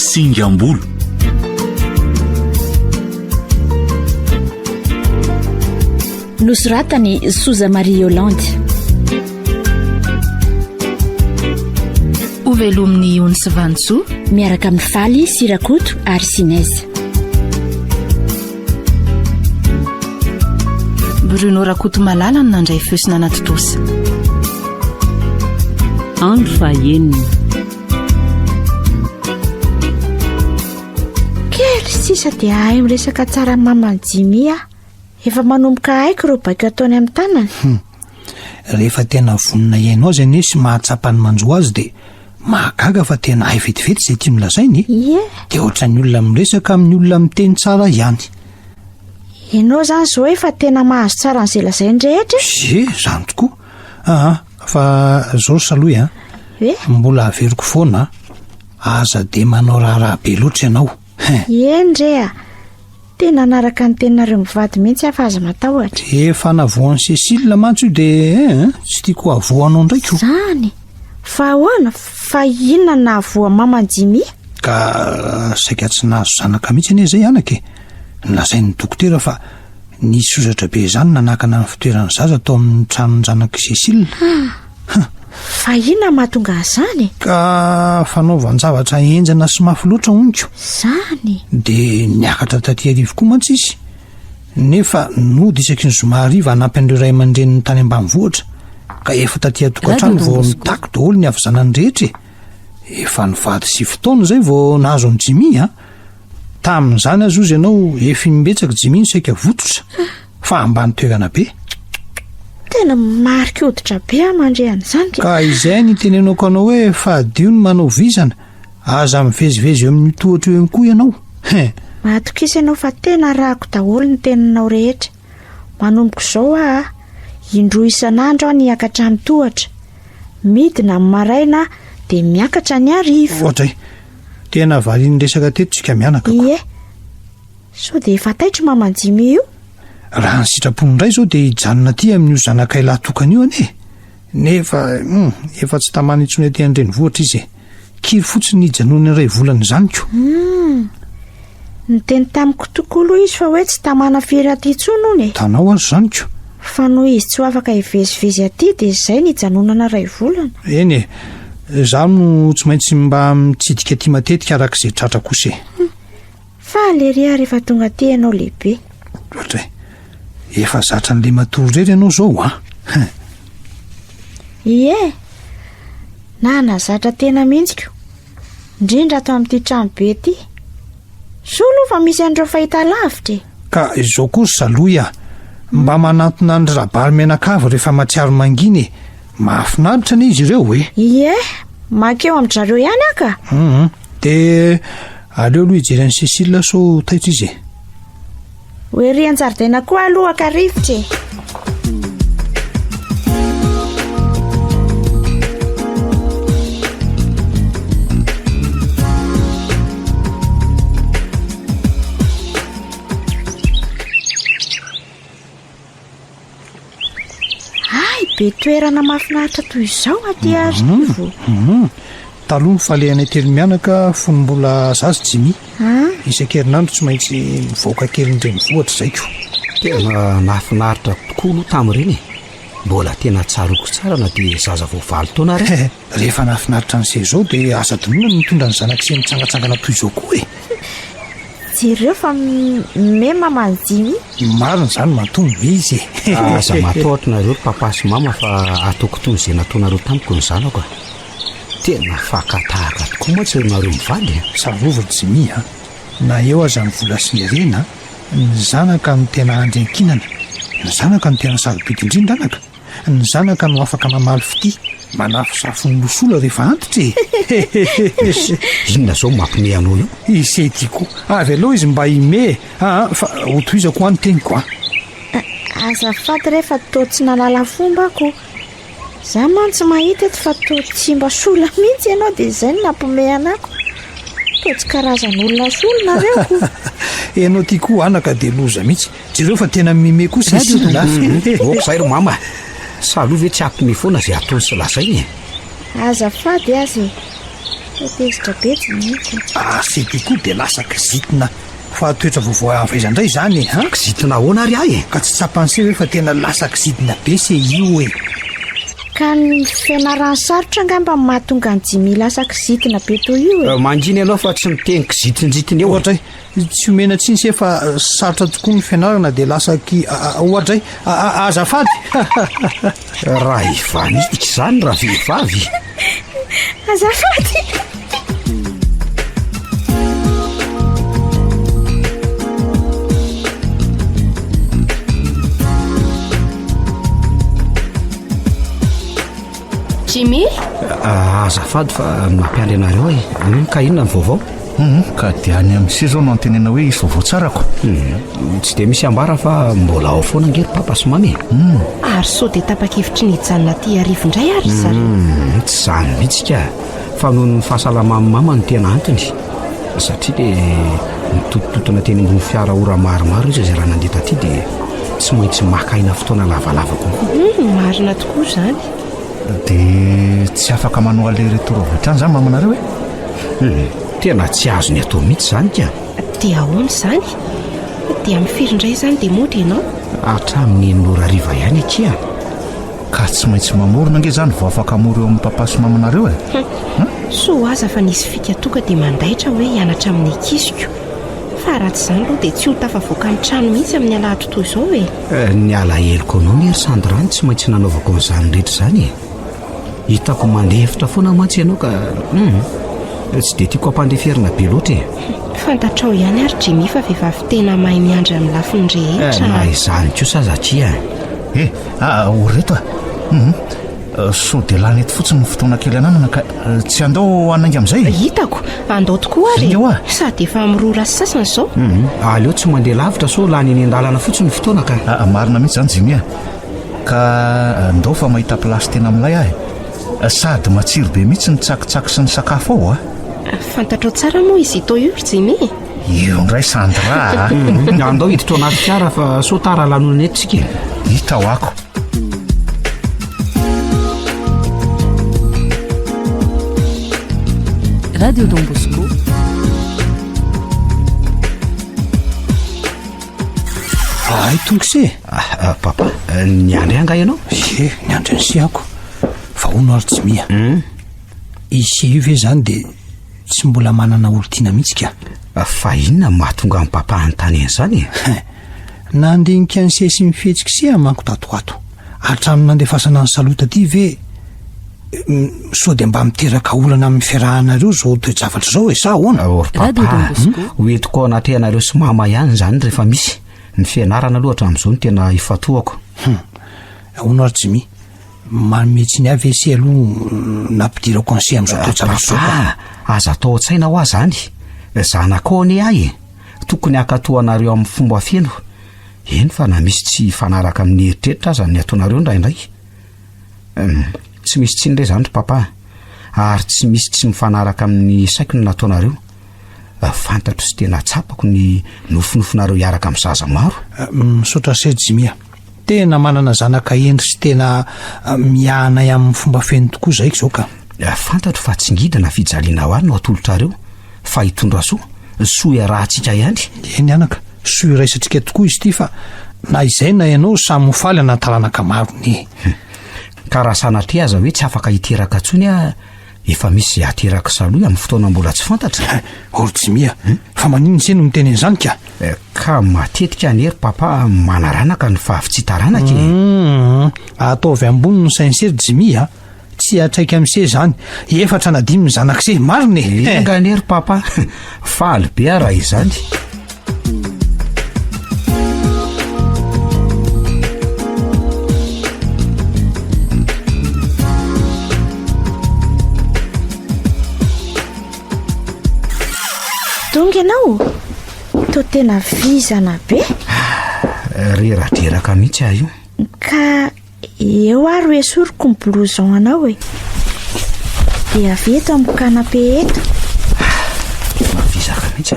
singambolo. Nosoratany Soza Marie Yolande. Ovelomin'ny Onsy Vansoa miaraka amin'ny Faly Sirakoto ary Sinaiza. Bruno Rakoto Malala no nandray feosina anaty tosa. Andro fahenina. Kely sisa dia ahay miresaka tsara mamany Jimmy efa manomboka haiko ireo baiko ataony amin'ny tanany. Rehefa tena vonina iainao zay nisy mahatsapany manjo azy dia mahagaga fa tena hay vetivety izay tia milazainy. Dia ohatran'ny olona miresaka amin'ny olona miteny tsara ihany. Ianao zany zao efa tena mahazo tsara n'izay lazainy rehetra. Zany tokoa. Fa zao saloy mbola averiko foana aza dia manao raharaha be loatra ianao. Endre tena anaraka ny teninareo mivady mihitsy afa aza matahotra. Efa navoan'ny Cécile mantsy io dia tsy tiako avoanao ndraiky. Zany fa ahoana fa inona nahavoa mamany Jimmy? Ka saika tsy nahazo zanaka mihitsy anie zay anaka nolazain'ny dokotera fa nisy sozatra be zany nanakana ny fitoeran'ny zaza atao amin'ny tranon'ny zanaka Cécile. Fa inona mahatonga an'izany? Ka fanaovan-javatra enjana sy mafy loatra oniko. Zany dia niakatra taty arivo koa mantsy izy. Nefa nody isaky ny zoma hariva hanampy an'ireo ray aman-dreniny tany ambanivohitra. Ka efa taty atokantrano vao nitako daholo ny avy-zanany rehetra. Efa nivady 7 taona zay vao nahazo ny Jimmy. Tamin'izany azo izy ianao efa nimbetsaka Jimmy ny saika vototra fa ambany toerana be. Tena marika hoditra be mandrehan'izany. Ka izay ny tenenako anao hoe fa adio ny manao vizana aza mivezivezy eo amin'ny tohatra eo koa ianao. Mahatokisa ianao fa tena rahako daholo ny teninao rehetra. Manomboka izao indroa isan'andro aho niakatra amin'ny tohatra. Midina amin'ny maraina dia miakatra ny hariva. Ohatray tena varian'ny resaka tetitsika mianaka. So dia efa taitro mamany Jimmy io. Raha ny sitrapony indray zao dia hijanona aty amin'io zanakay lahatokana io anie. Nefa efa tsy tamana intsony aty an-drenivohitra izy. Kiry fotsiny hijanony iray volana zaniko. Niteny tamiko tokoa izy fa hoe tsy tamana firy aty intsony hony. Tanao azy zaniko. Fa noho izy tsy afaka hivezivezy aty dia izay nijanonana iray volana. Eny zaho no tsy maintsy mba mitsidika aty matetika arak'izay tratra kosa. Fa aleria rehefa tonga aty ianao lehibe. Ohatray efa zatra n'le matory rery ianao zao nazatra tena mihitsiko indrindra ato amin'ity trano be ity. Solo fa misy andreo fahita lavitra. Ka izao kosa saloy mba manantona ny rabary menakava rehefa matsiaro manginy. Mahafinaritra ny izy ireo makeo amin'ny zareo ihany aka. Dia aleo aloha hijery an'i Cécile so taitra izy. Hoery an-jaridaina koa aloha ka rivotra. Be toerana mahafinaritra toy izao aty arivo. Taloha mifalehanay telo mianaka fony mbola zazy Jimmy. Isan-kerinandro tsy maintsy mivoaka kely an-drenivohitra zaiko. Tena nahafinaritra tokoa aloha tamin'ireny. Mbola tena tsaroko tsara na dia zaza vao 9 taona ary. Rehefa nahafinaritra an'izay izao dia asa donona mitondra ny zanaka sy mitsangatsangana toy izao koa Jereo fa me mamany Jimmy. Marina zany matombo izy. Aza matahotra nareo papa sy mama fa ataoko toy izay nataonareo tamiko ny zanako. Tena fakatahaka tokoa moa tsy nareo mivady. Sarovana Jimmy na eo aza ny vola sy ny rena ny zanaka no tena andrenkinana. Ny zanaka no tena sarobidy indrindranaka. Ny zanaka no afaka mamaly fity manafy safony losola rehefa antitra. Inona zao mampime anao io? Izay tiako avy aloha izy mba hime fa hotohizako any teniko azafady rehefa to tsy nalala fomba ako. Za mantsy mahita eto fa to tsy mba sola mihitsy ianao dia izay no nampime anako. To tsy karazan'olona sola nareo. Ianao tiako anaka dia loza mihitsy. Jereo fa tena mime kosa Cécile. Zay ro mama. Saloa ve tsy ampime foana izay ataony sy lazainy. Azafady azy. tezitra be Jimiko. Asety koa dia lasa kizitina fa toetra vaovao avaizandray zany a kizitina ahoana ary ahy ka tsy tsapanse hoe fa tena lasa kizitina be se io e ka ny fianarany sarotra angamba mahatonga ny Jimy lasa kizitina be toy io e. mangina ianao fa tsy miteny kizitinjitiny eo ohatra tsy omena tsiny se fa sarotra tokoa ny fianarana dia lasa ohatra azafady raha ivanidika izany raha vehivavy azafady. Jimmy azafady fa mampiandry anareo e ka inona ny vaovao ka dia any amin'isy zao no antenena hoe isy vaovao tsarako tsy dia misy ambara fa mbola ao foana ngery papa sy mamy ary sao dia tapa-kevitry ny hijanona ty arivondray ary zareo tsy zany mihitsika fa noho ny fahasalamamy mama no tena antony satria dia mitotototona teny ambony fiara ora maromaro izy izay raha nandeha taty dia tsy maintsy makaina fotoana lavalava kokoa marina tokoa zany dia tsy afaka manao aller-retour avy hatrany zany mamanareo e tena tsy azo ny atao mihitsy zany ka dia ahoana izany dia mifiry indray izany dia mody ianao hatramin'ny enora riva ihany akia ka tsy maintsy mamorona nge zany vao afaka amory eo amin'ny papa sy mamanareo e so aza fa nisy fika toka dia mandaitra hoe hianatra amin'ny akiziko fa raha tsy izany aloha dia tsy ho tafavoaka ny trano mihitsy amin'ny alahatra toy izao e ny alahelo anao ny ery sandrany tsy maintsy nanaovako n'izany rehetra zany e hitako mandehevitra foana mantsy ianao ka tsy dia tiako ampandeferina be loatra e fantatrao ihany ary Jimy fa vehivavy tena mahay miandry amin'ny lafiny rehetra na izany kosa satria oreto so dia lany eto fotsiny ny fotoana kely ananana ka tsy andao anainga amin'izay hitako andao tokoa ary sady efa mirora sy sasany izao aleo tsy mandeha lavitra so lany eny an-dalana fotsiny ny fotoana ka marina mihitsy zany Jimy ka andao fa mahita plasy tena amin'ilay ahy sady matsiro be mihitsy ny tsakitsaky sy ny sakafo ao fantatrao tsara moa izy itao io Jimy io ndray sandra andao hiditra anaty fiara fa so tara lanona eto tsika hita ho ako Radio Don Bosco ay tonga se papa niandry anga ianao niandry ny seako fa ono ary Jimy izy io ve zany dia tsy mbola manana olo-tiana mihitsy ka fa inona mahatonga amin'ny papa anytany en'izany nandinika ny sesy mifetsika se manko tatoato hatrano nandefasana ny salota ty ve so dia mba miteraka olana amin'ny fiarahanareo zao toe-javatra zao e sa ahoana papa hoentiko ao anaty anareo sy mama ihany zany rehefa misy ny fianarana aloha hatramin'izao no tena ifatoako ahoana ary Jimy mametsy ny avy se aloha nampidirako anse amin'izao toe-javatra zao aza atao an-tsaina ho ahy zany zanakao ane ahy tokony hakatoanareo amin'ny fomba feno eny fa na misy tsy fanaraka amin'ny eritreritra aza ny ataonareo indraindray tsy misy tsy indray zany ry papa ary tsy misy tsy mifanaraka amin'ny saiko ny nataonareo fantatro sy tena tsapako ny nofinofinareo hiaraka amin'ny zaza maro misaotra se Jimy tena manana zanaka endry sy tena miahanay amin'ny fomba feno tokoa zaiko zao ka fantatro fa tsy ngidana fijaliana ho any no atolotrareo fa hitondra soa iarahantsika ihany eny anaka soa iraisantsika tokoa izy ty fa na izay na ianao samy mofaly anataranaka marony ka raha sanatria aza hoe tsy afaka hiteraka ntsony efa misy ateraka saloha amin'ny fotoana mbola tsy fantatra ory Jimy fa manino se no miteny an'izany ka matetika nery papa manaranaka ny fahavitsitaranaka ataovy ambony no sainsery Jimy tsy atraika amin'se zany efatra nadimy ny zanakse mariny enga nery papa faly be raha izany donga ianao to tena vizana be reradraraka mihitsy aho io ka eo ary hoe soroko ny blouson anao e dia avy eto amin'ny kanape eto mavizaka mihitsy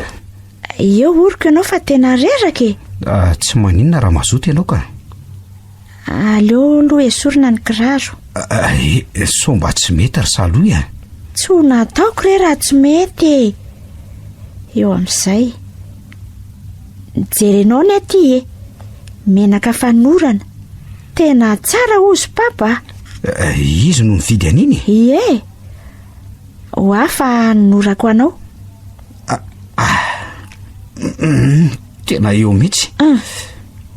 eo oriko ianao fa tena reraka tsy maninona raha mazoto ianao ka aleo aloha esorina ny kiraro so mba tsy mety ry saloha tsy ho nataoko re raha tsy mety. Eo amin'izay jerenao ny aty menaka fanorana tena tsara ozy papa. Izy no mividy an'iny? Ie, ho afa norako anao. Tena eo mihitsy.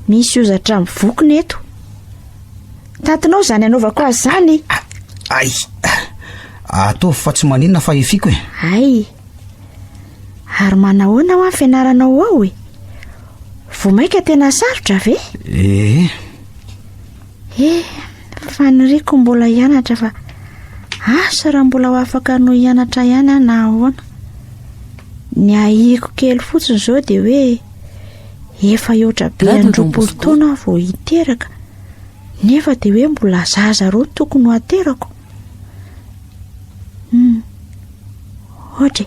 Misy ozatra mivokony eto. Tatinao zany anaovako azy zany. Ay, ataovy fa tsy maninona fa efiko e. Ay, ary manahoana ho amin'ny fianaranao ao e? Vomaika tena sarotra ve? Faniriko mbola hianatra fa asa raha mbola ho afaka no hianatra ihany na ahoana. Ny ahiko kely fotsiny zao dia hoe efa eotra be 20 taona vao hiteraka, nefa dia hoe mbola zaza roa tokony ho aterako. Ohatra,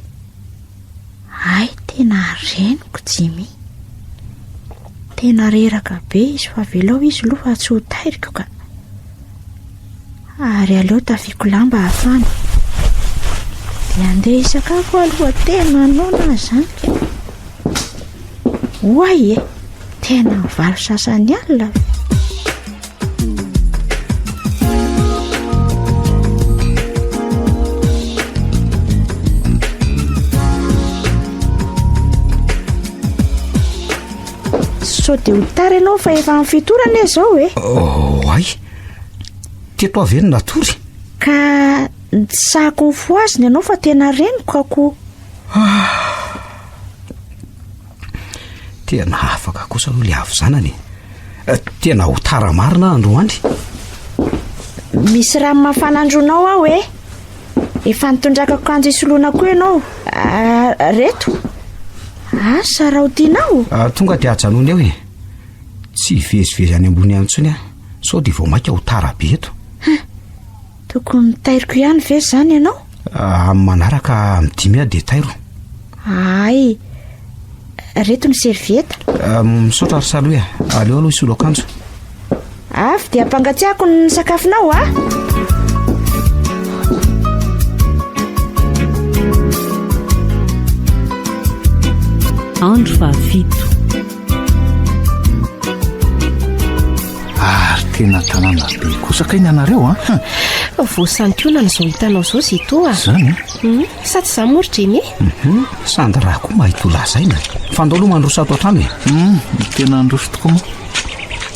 ay tena reniko Jimy, tena reraka be izy fa velao izy loha tsy ho tairiko ka. Ary aleo tafiako lamba hafana dia andeha isakafo aloha tena anona zany ka. Oay tena valo sasany alina. So dia ho tara ianao fa efa amin'ny fitorana izao e? Ay, teto avy eny natory. Ka sako ny foaziny ianao fa tena reniko ako. Tena afaka kosa aloha le avy zanany. Tena ho tara marina androany. Misy rano mafana andronao aho e? Efa nitondraka akanjo isoloana koa ianao. Reto asa raha ho tianao. Tonga dia ajanony eo e. Tsy vezivezy any ambony any intsony sao dia vao maika ho tara be eto. Tokony tairiko ihany ve zany ianao? Amin'ny manaraka amin'ny 10 dia tairo. Ay, reto ny servieta. Misaotra ary saloha aleo aloha isolo akanjo. Avy dia ampangatsiako ny sakafonao Andro fahavito. Ary tena tanàna be kosa ka iny anareo voasantionana izao hitanao izao sy toa zany sa tsy zamoritra eny sandy raha koa mahita ho lazaina. Fandao aloha mandroso ato an-trano e. tena androso tokoa moa.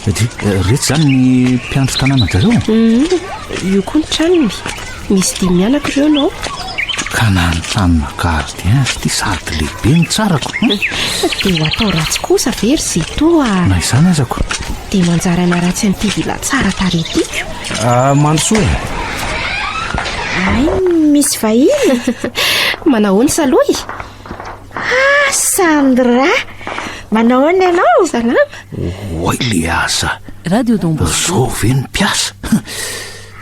Rehetra zany ny mpiandro tanàna zareo. io koa ny tranony misy 10 mianako ireo nao. Ka nanontranona gardien sy ty sady lehibe ny tsarako. Dia ho atao ratsy kosa very sy toa. Na izany azako. Dia manjaraina ratsy amin'ity vila tsara taretiko. Mandroso e. Ay, misy vahiny. Manahoana saloy? Sandra, manahoana ianao? Salama. Oay le asa Radio Dombo. zao ve ny mpiasa.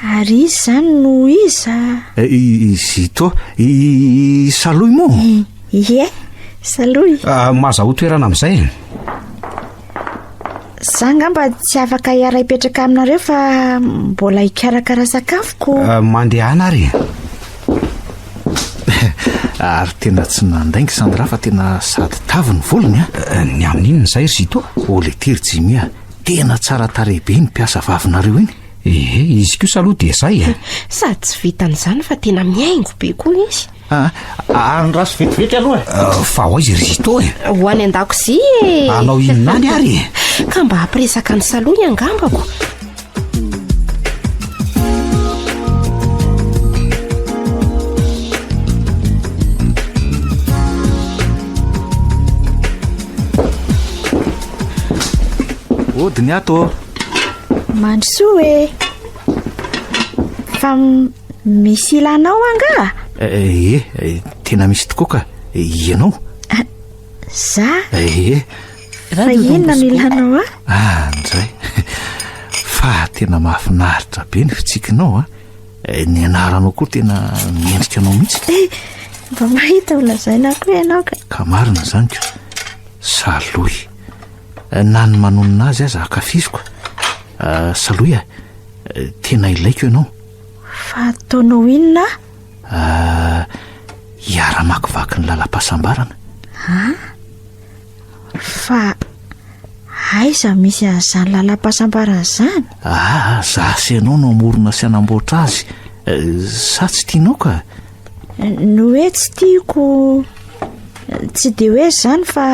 Ary izy zany no iza? Izy toa saloy moa. Ie, saloy. Maza ho toerana amin'izay. Za ngamba tsy afaka hiara hipetraka aminareo fa mbola hikarakara sakafoko. Mandeha ary. Ary tena tsy nandaingy Sandra fa tena sady tavy ny volony Ny amin'iny izay ry to. ole tery Jimy tena tsara tarehibe ny mpiasa vavinareo iny. Izy kosa aloha dia izay Sady tsy vitan'izany fa tena miaingo be koa izy. Ary raso vetivety aloha fa ho izy ry to Ho any an-dakozia anao inonany ary. Ka mba hampiresaka ny saloy angambako. odiny ato. Mandrosoa e. Fa misy ilanao anga? Tena misy tokoa ka ianao. Za? Fa Radio inona Dombo. milanao Nzay fa tena mahafinaritra be ny fitsikinao ny anaranao koa tena miendrika anao mihitsy. Mba mahita olazaina koa ianao ka marina zany ko saloy na ny manonona azy aza akafiziko. Saloy tena ilaiko ianao. fa ataonao inona? Hiara-makivaky ny lalam-pahasambarana. Fa aiza misy an'izany lalam-pahasambarana izany? Za sy ianao no amorona sy anamboatra azy. Sa tsy tianao ka? No hoe tsy tiako, tsy de hoe zany fa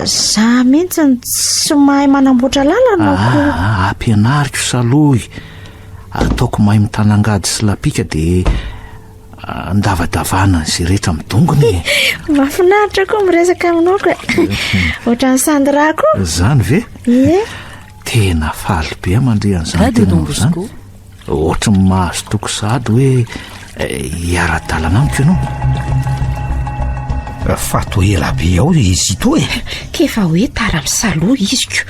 za mihitsy tsy mahay manamboatra lalana ko. Ampianariko saloy. Ataoko mahay mitanangady sy lapika dia ndavadavana izay rehetra midongony. Mahafinaritra koa miresaka aminao ka. Ohatran'ny Sandra koa. Zany ve? Ie. Tena faly be mandre an'izany tena zany. Ohatra ny mahazo toko sady hoe hiara-dalana amiko ianao. Fato ela be ao izy ito e. Kefa hoe tara misaloha iziko.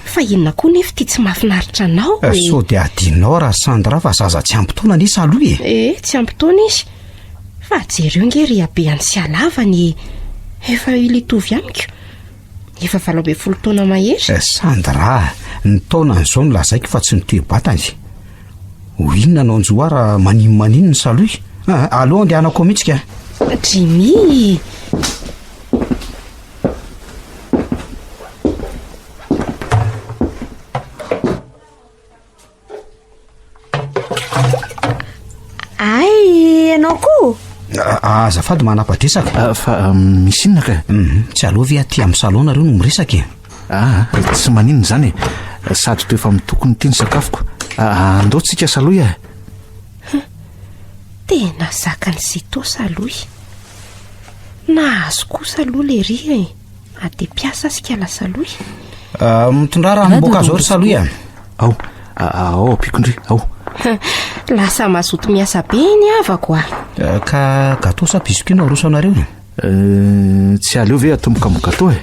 Fa inona koa nefa tia tsy mahafinaritra anao so dia adinao raha Sandra fa zaza tsy ampy-taona ny saloha e. Tsy ampy-taona izy. Fa jereo nge ry abeany sy alavany efa ilitovy amiko. Efa 20 taona mahery. Sandra, ny taona n'izao no lazaiko fa tsy nitoe-batany. Ho inona anao njoa raha maninny saloha. Aloha andehanako mihitsy ka. Jimmy. Ianao koa? Azafady manapa-dresaka. Fa misy inona ka? Tsy aloha ve aty amin'ny salona reo no miresaka. Tsy maninona zany e. Sady to efa mitokony ty ny sakafoko. Andaotsika saloha. Tena zakany zito saloha. Nahazo kosa aloha le ry e. Ade piasa sikala saloha. Mitondra ranomboka azo ry saloha. Ao pikondry ao. Lasa mazoto miasa be ny avako ka gato sa bisikina rosanareo. Tsy aleo ve atomboka amin'ny gato e.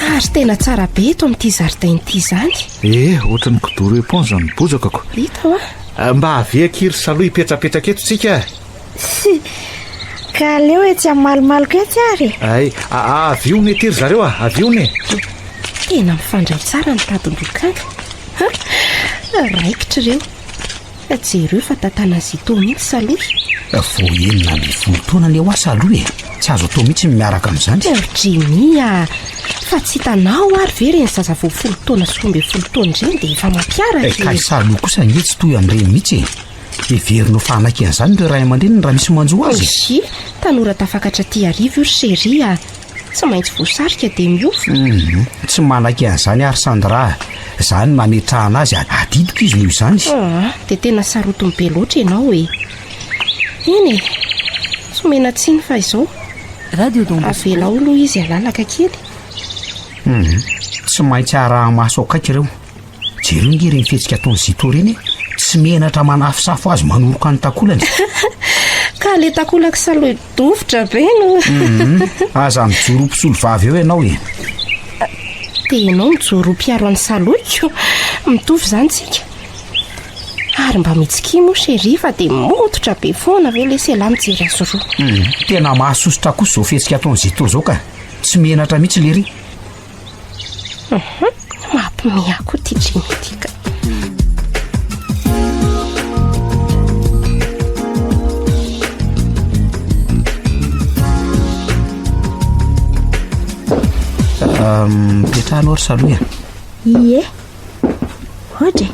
Ary tena tsara be eto amin'ity zaridaina ity zany. Ohatra ny kodoro eponza ny bozakako. Hita mba aveakiry saloha hipetrapetraka eto tsika. Ka leo tsy amalimaloko etsy ary. Aviony etery zareo aviony. Tena mifandray tsara ny tadin-dokanga. Raikitra ireo. Jereo fa tatana zito mihitsy saloha. Vo enina 20 taona ny eo saloha e. Tsy azo atao mihitsy miaraka amin'izany. Jimmy fa tsy hitanao ary ve reny zaza vo 10 taona sy 12 taona ireny dia efa mampiaraka. Ka saloha kosa nge tsy toy amin'ireny mihitsy e. Everino fanaken'izany ireo ray aman-dreny raha misy manjoa azy. Tanora tafakatra ty arivo io sery tsy maintsy voasarika dia miofo. Tsy manaka an'izany ary Sandra. Zany nametrahana azy adidiko izy noho izany. Dia tena sarotony be loatra ianao e. Eny e, somena tsiny fa izao. Avela olo izy alalaka kely. Tsy maintsy ara-maso akaiky ireo. Jereo nge reny fetsika ataony zito reny tsy menatra manafisafo azy manoroka ny takolany. Ka le takolaka saloha dofotra be no. Aza mijoro mpisolo vavy eo ianao e. Dia ianao mijoro mpiaro an'ny saloiko. Mitovy zany tsika. Ary mba mitsiki moa sery fa dia mototra be foana ve le sela mijery azy roa. Tena mahasosotra kosa izao fetsika ataony zito zao ka. Tsy menatra mihitsy lery. Mampimiako ty Jimmy ty ka. Mipetrahanao ry saloha. Ie. Ohatra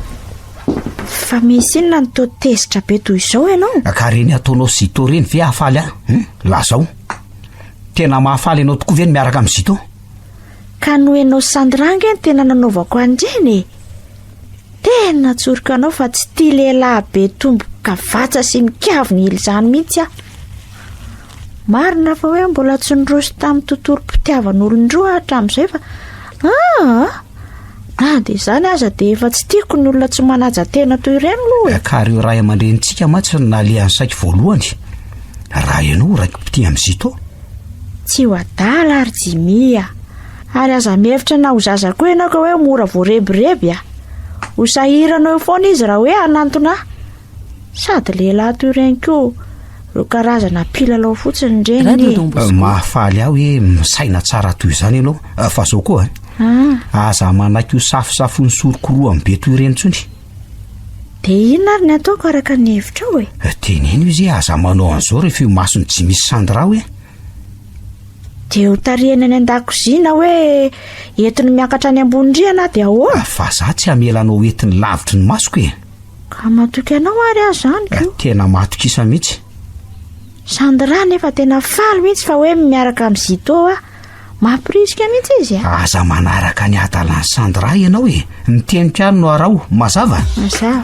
fa misy inona ny to tezitra be toy izao ianao? Ka reny ataonao zito reny ve hafaly lazao. Tena mahafaly ianao tokoa ve ny miaraka amin'ny zito? Ka no ianao Sandra nge tena nanaovako an'ireny. Tena tsorika anao fa tsy tia lehilahy be tomboka vatsa sy mikavy ny izany mihitsy marina fa hoe mbola tsy niroso tamin'ny tontolo-pitiavan'olon-droa hatramin'izay fa dia izany aza dia efa tsy tiako ny olona tsy manaja tena toy ireny aloha. Ka reo ray aman-drenitsika matsy nalehan'ny saiko voalohany. Raha ianao raiky piti amin'ny zito. Tsy ho adala ary Jimmy ary aza mihevitra na ho zaza koa ianao ka hoe mora voarebireby ho sahiranao foana izy raha hoe hanantona sady lehilahy toy ireny koa ro karazana pilalao fotsiny Radio ireny. Dombo mahafaly aho hoe misaina tsara toy izany ianao fa zao koa aza manaiky io safosafony sorokoroa amin'ny be toy ireny tsony. De inona ary ny ataoko araka ny hevitra ao teneno izy aza manao an'izao rehefa io masony tsy misy Sandra hoe de ho tarihana any an-dakozina hoe entiny miakatra any ambonindriana de ahoana. fa za tsy hamelanao entiny lavitry ny masoko Ka matoky anao ary aho zany ko. tena matokisa mihitsy. Sandra nefa tena faly mihitsy fa hoe miaraka amin'ny Zito mampirisika mihitsy izy aza manaraka ny adalan'ny Sandra ianao nitenikano no arao mazava. Mazava.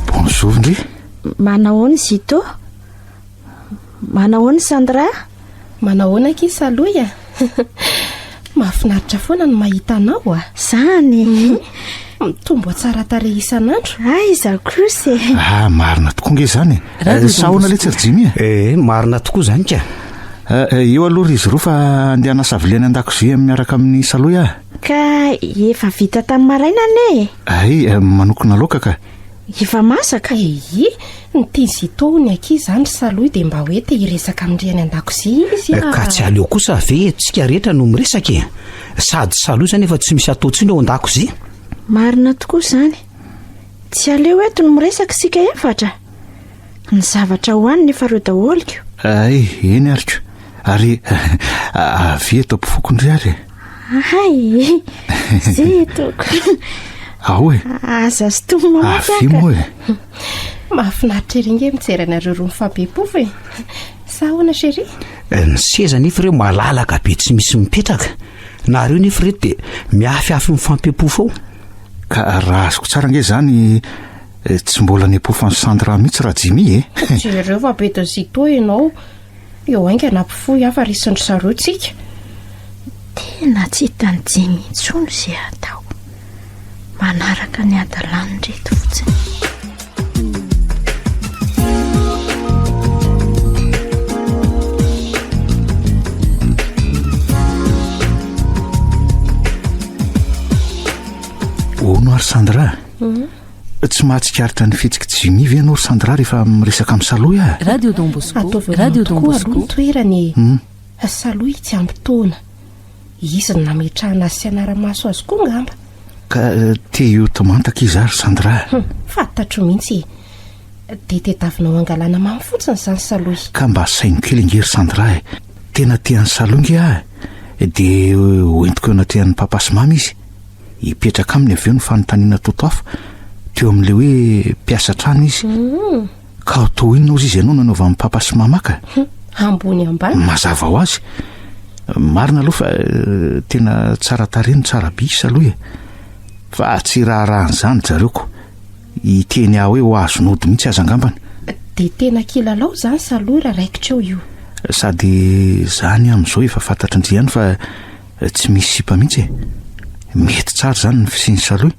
Bonjour ndry. Manahoana Zito? Manahoana Sandra? Manahoana kisa Saloy mahafinaritra foana no mahita anao Zany. Mitombo tsara tarehy isan'andro. Ay za kosa. Marina tokoa nge zany. Sahona le tsirjimy marina tokoa zany ka. Eo aloha izy roa fa andeha hanasa viliana an-dakozia miaraka amin'ny Saloy Ka efa vita tamin'ny maraina ne. Ay manokona laoka ka. Efa masaka. Ny tia Zito ny ankizy zany Saloy de mba hoe te hiresaka amindriany an-dakozia izy ka tsy aleo kosa ve tsika rehetra no miresaka sady Saloy zany efa tsy misy atao tsiny ao an-dakozia. Marina tokoa zany. Tsy aleo eto no miresaka sika efatra. Ny zavatra hoaniny efa reo daholiko. Ay eny ariko. Ary avy eto ampifokondry ary. Ay Zito. Ao aza sitomo mamaky avy mo mahafinaritra ery nge mijery anareo roa mifampepofo sahoana chérie. Ny seza nefa ireo malalaka be tsy misy mipetraka nareo nefa reto de miafiafy mifampepofo ao. Ka raha azoko tsara nge zany tsy mbola niapofan'ny Sandra mihitsy raha Jimmy Jereo fa be de Zito ianao eo ainga nampifoy afa risindry sareo tsika. Tena tsy hitany Jimmy intsony izay atao. Manaraka ny adalany reto fotsiny. Ono ary Sandra tsy mahatsikaritra ny fihetsika Jimmy ve ianao Sandra rehefa miresaka amin'ny Saloy Radio Dombosco Radio Dombosco toerany Saloy tsy ampitoana izy ny nametrahana sy anara-maso azy koa ngamba. Ka te io tomantaka izy ary Sandra. Fantatro mihitsy de tetavinao angalana mamy fotsiny zany Saloy. Ka mba saino kely ngery Sandra tena tian'ny Saloy nge de hoentiko anatrihan'ny papa sy mama izy hipetraka aminy avy eo ny fanontaniana totoafa teo amin'le hoe mpiasa trano izy ka atao inona ozy izy ianao nanaova amin'ny papa sy mama ka ambony ambany mazava ho azy marina aloha fa tena tsara tareny tsara bi Saloy fa tsy raharan'izany jareoko hiteny aho hoe ho azonody mihitsy aza angambany de tena kilalao zany Saloy raha raikitra eo io sady zany amin'izao efa fantatra indriany fa tsy misy sipa mihitsy mety tsara zany ny fisiany Saloy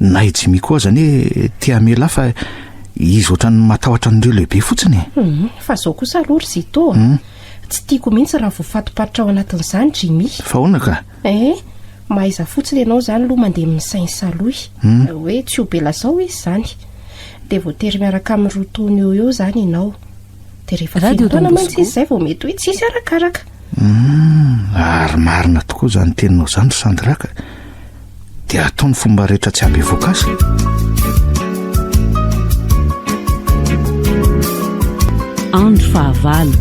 na Jimmy koa zany hoe tia mela fa izy ohatran'ny matahotra n'ireo lehibe fotsiny fa zao koa Saloy ry Zito tsy tiako mihitsy raha voafatopatitra ao anatin'izany Jimmy. Fa hoana ka mahaiza fotsiny ianao zany aloha mandeha misainy Saloy hoe tsy ho bela zao izy zany de voatery miaraka amin'ny rotony eo zany ianao de rehefa filotaona mantsy izy zay vao mety hoe tsisy arakaraka. Ary marina tokoa zany teninao zany Sandra ka de ataony fomba rehetra tsy abe voankazy. Andro fahavalo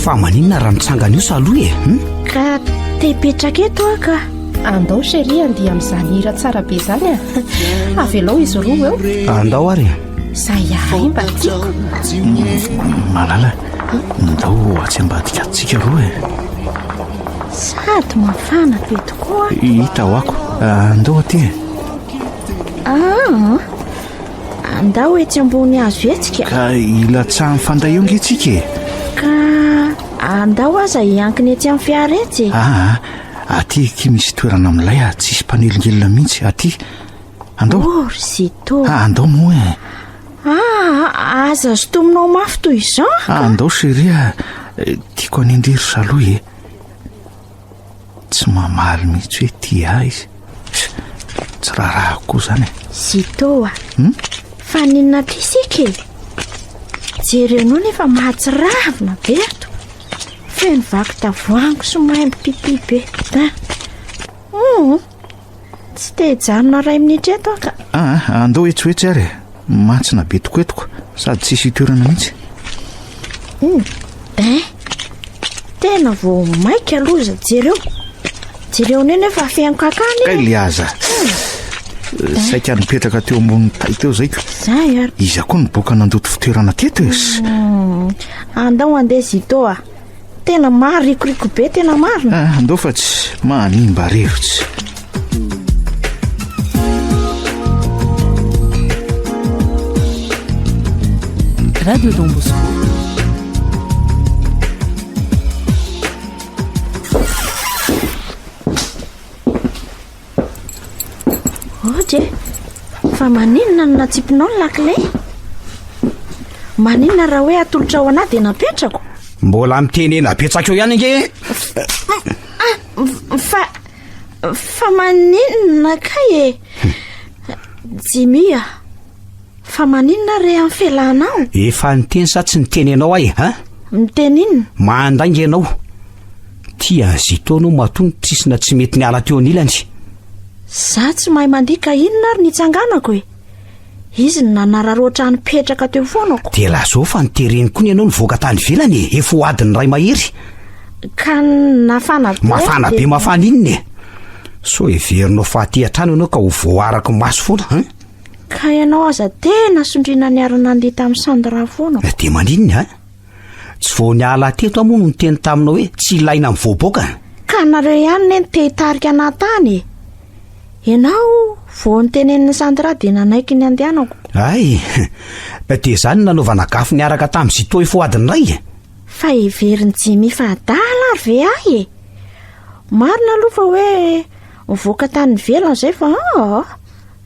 fa maninona raha mitsangana io Saloy ka te hipetraka eto ka andao chérie andia amin'izany hira tsara be zany avelao izy roa eo andao ary zay ahay mba tiako malala ndao atsy ambadika atsika roa sady mafana be tokoa hita ho ako andao aty andao etsy ambony azo etsika ka ilatsaha mifandray eo ngetsika ka andao aza hiankiny etsy amin'ny fiara etsy aty ky misy toerana amin'ilay tsisy mpanelongelona mihitsy aty andao Zito andao moa Aza zotominao mafy toy izao andao seria tiako any indrery saloha e tsy mamaly mihitsy hoe tia izy tsy raharaha koa zany Zitoa fa ninona trisika e jerenao nefa mahatsiravina be ato feno vaky tavoango sy maimbo pipi be tsy tehijanona 2 minitra eto ka andao etsoetsy ary mantsina be tokoetoko sady tsisy toerana mihitsy tena vao maika aloza jereo ne nefa fiankakany kay le aza saika nipetraka teo ambony tay teo zaiko zay ary izy koa niboaka nandoto fitoerana teto esy andao andeha Zitoa tena marikoriko be tena marina andao fa tsy manimba rivotsy Radio Don Bosco. Oje, fa maninona no natsipinao ny lakile? Maninona raha hoe atolotra ao anahy dia napetrako? Mbola miteny napetraka eo ihany nge fa maninona kay e Jimmy fa maninona re amin'ny fialanao? Efa niteny sa tsy niteny ianao ahy Miteny inona? Mandangy ianao tia Zitoa matony tsisina tsy mety niala teo anilany. Za tsy mahay mandika inona ary nitsanganako e izy ny nanararoatra nipetraka teo foanako. Dia lazao fa nitereny koa ianao nivoaka tany velany efa ho adiny ray mahery ka mafana be mafana inona e so everinao faty atrano ianao ka ho voarako maso foana ka ianao aza tena sondrina niarana andeha tamin'ny Sandra foana dia maninona tsy vao niala teto amoa no niteny taminao hoe tsy ilaina amin'ny voaboaka ka nareo ihany ne nitehitarika anahtany ianao vao nitenen'ny Sandra dia nanaiky ny andehanako ay dia zany nanaovana gafy niaraka tamin'ny Zitoa efa ho adiny ray fa everiny Jimmy fa adala ary ve ahy e marina aloha fa hoe mivoaka tany velona izay fa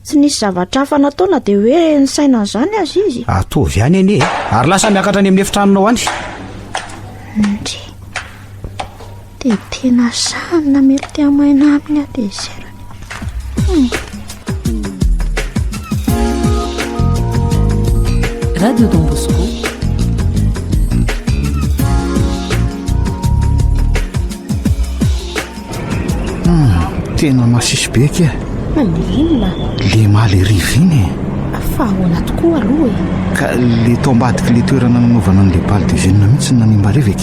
tsy nisy zavatra hafa nataona dia hoe nisaina izany azy izy atovy ihany anie ary lasa miakatra any amin'ny efitranonao any ndry dia tena sanina mety tiamaina aminy adezerany Radio Don Bosco. tena masisy beky inona le maly riviny fa ahoana tokoa aloha e ka le toambadika le toerana nanaovana an'le baly de jeune mihitsy nanimba rivy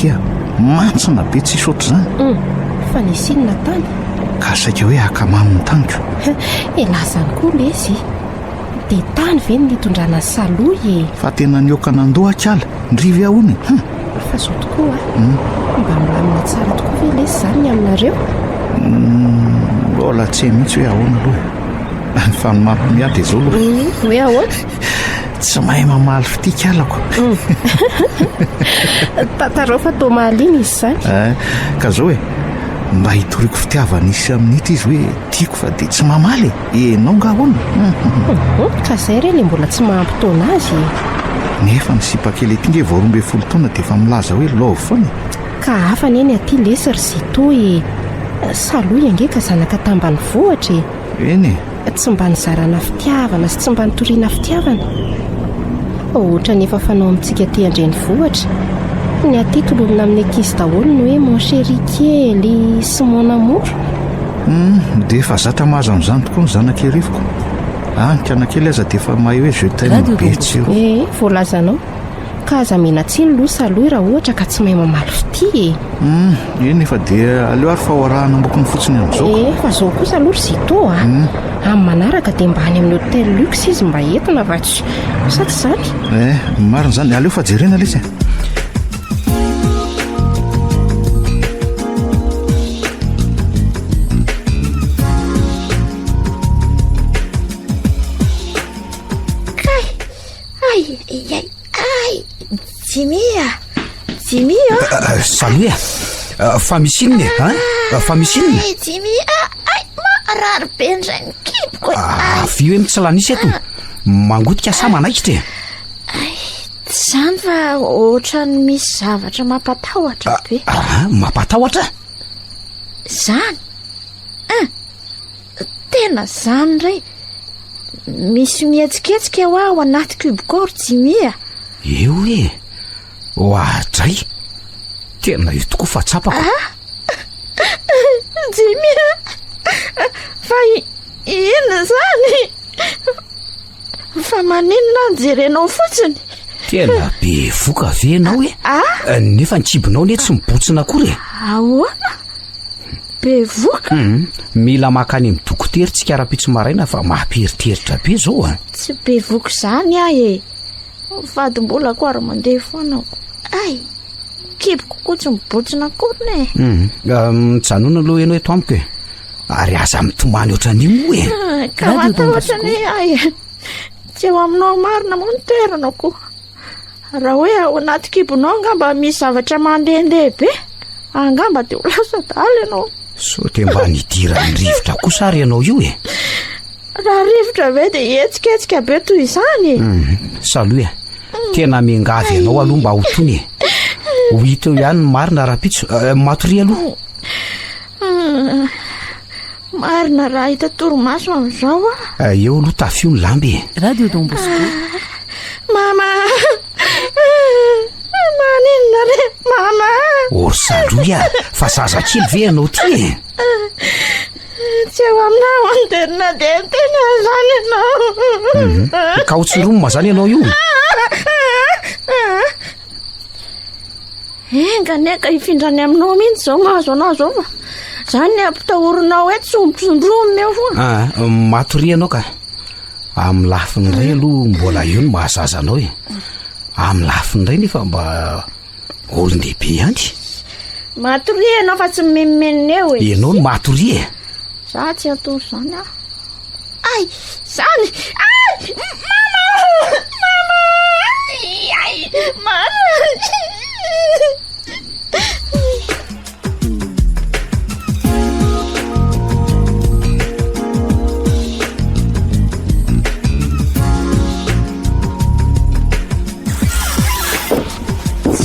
mantsina be tsisy oatra zany fa nisy inona tany ka saika hoe akamaminy taniko lazany koa lezy dia tany ve ny nitondrana saloha e fa tena nioka nandoa akala ndrivy ahony fa zao tokoa mba milamina tsara tokoa ve lezy zany aminareo mbola tsy mihitsy hoe ahoana aloha fa ny mampimiady zao aloha hoe ahoana tsy mahay mamaly fitika alako tantarao fa tao mahaliana izy zany ka zao mba hitoriko fitiavana isy amin'ity izy hoe tiako fa dia tsy mamaly enao nga ahoana ka zay re le mbola tsy mahampitaona azy nefa ny sipakely ety nge 12 taona dia efa milaza hoe lova foana ka hafa ny eny aty lesy ry Zitoa saloha ange ka zanaka tambany vohatra eny tsy mba nizarana fitiavana sy tsy mba nitoriana fitiavana ohatra nefa fanao amintsika ty andreny vohatra ny aty tolomina amin'ny ankizy daholo ny hoe mon chéri kely sy mon amour dia efa zatra mahazo amin'izany tokoa ny zanaka erivoko ankanakely aza dia efa mahay hoe je t'aime be tsiro voalazanao ka aza mena tsiny loha saloha raha ohatra ka tsy mahay mamaly fity eny efa dia aleo ary fa hoarahana ambokony fotsiny amin'izao fa zao kosa aloha ry Zitoa amin'ny manaraka dia mba any amin'ny hôtel luxe izy mba entina vatsy sa tsy zany marina zany aleo fa jerena lesy Jimmy Saloha fa misy inona fa misy inona Jimmy marary be ndray ny kiboko avy hoe mitsalanisy eto mangotika sa manaikitra zany fa ohatrany misy zavatra mampatahotra be. Mampatahotra? Zany tena zany ray, misy mihetsiketsika ho aho anaty kubikôry Jimia. Eo e, hoadray tena io tokoa fa tsapako. Jimia, fa ina zany? Fa maninona nijerenao fotsiny? Tena be voka ve ianao e? Nefa ny kibonao ne tsy mibotsina akory e? Ahoana? Be voka? Mila makany amin'ny dokotera tsy kara-pitso maraina fa mampieriteritra be zao a. Tsy be voka zany ah e, vadimbola ko ary mandeha foanako. Ay, kiboko koa tsy mibotsina akory e. Mijanona aloha ianao eto amiko e, ary aza mitomany ohatran'io mo e. Ka matahotra ny ay, tsy eo aminao marina moa ny toerana koa. Raha hoe ao anaty kibonao angamba misy zavatra mandehandeha be, angamba dia ho lasa daly ianao. So te mba nidirany rivotra kosa ary ianao io e. Raha rivotra ve dia etsiketsika be toy izany. Saloa e, tena mengavy ianao aloha mba ho tony e. Ho hita eo ihany ny marina raha-pitso. Matory aloha. Marina raha hita torimaso amin'izao a. Eo aloha tafio ny lamby e. Radio Don Bosco. Mama, maninona re mama? Ory Saloa, fa zazakely ve ianao ty e? Tsy eo aminao anderina dia tena zany ianao. Ka ho tsindromoma zany ianao io? Enganeka hifindrany aminao mihitsy zao mahazo anao zao fa zany ny ampitahorinao eto sombosondromona eo foana. Matory ianao ka. Amin'ny lafiny ray aloha mbola eo ny mahazazanao e. Amin'ny lafiny ray nefa mba olon-dehibe ihany. Matory ianao fa tsy mimimenina eo e. Ianao no matory e. Za tsy atoro zany ah. Ay, zany. Ay, mama! Mama! Ay, mama!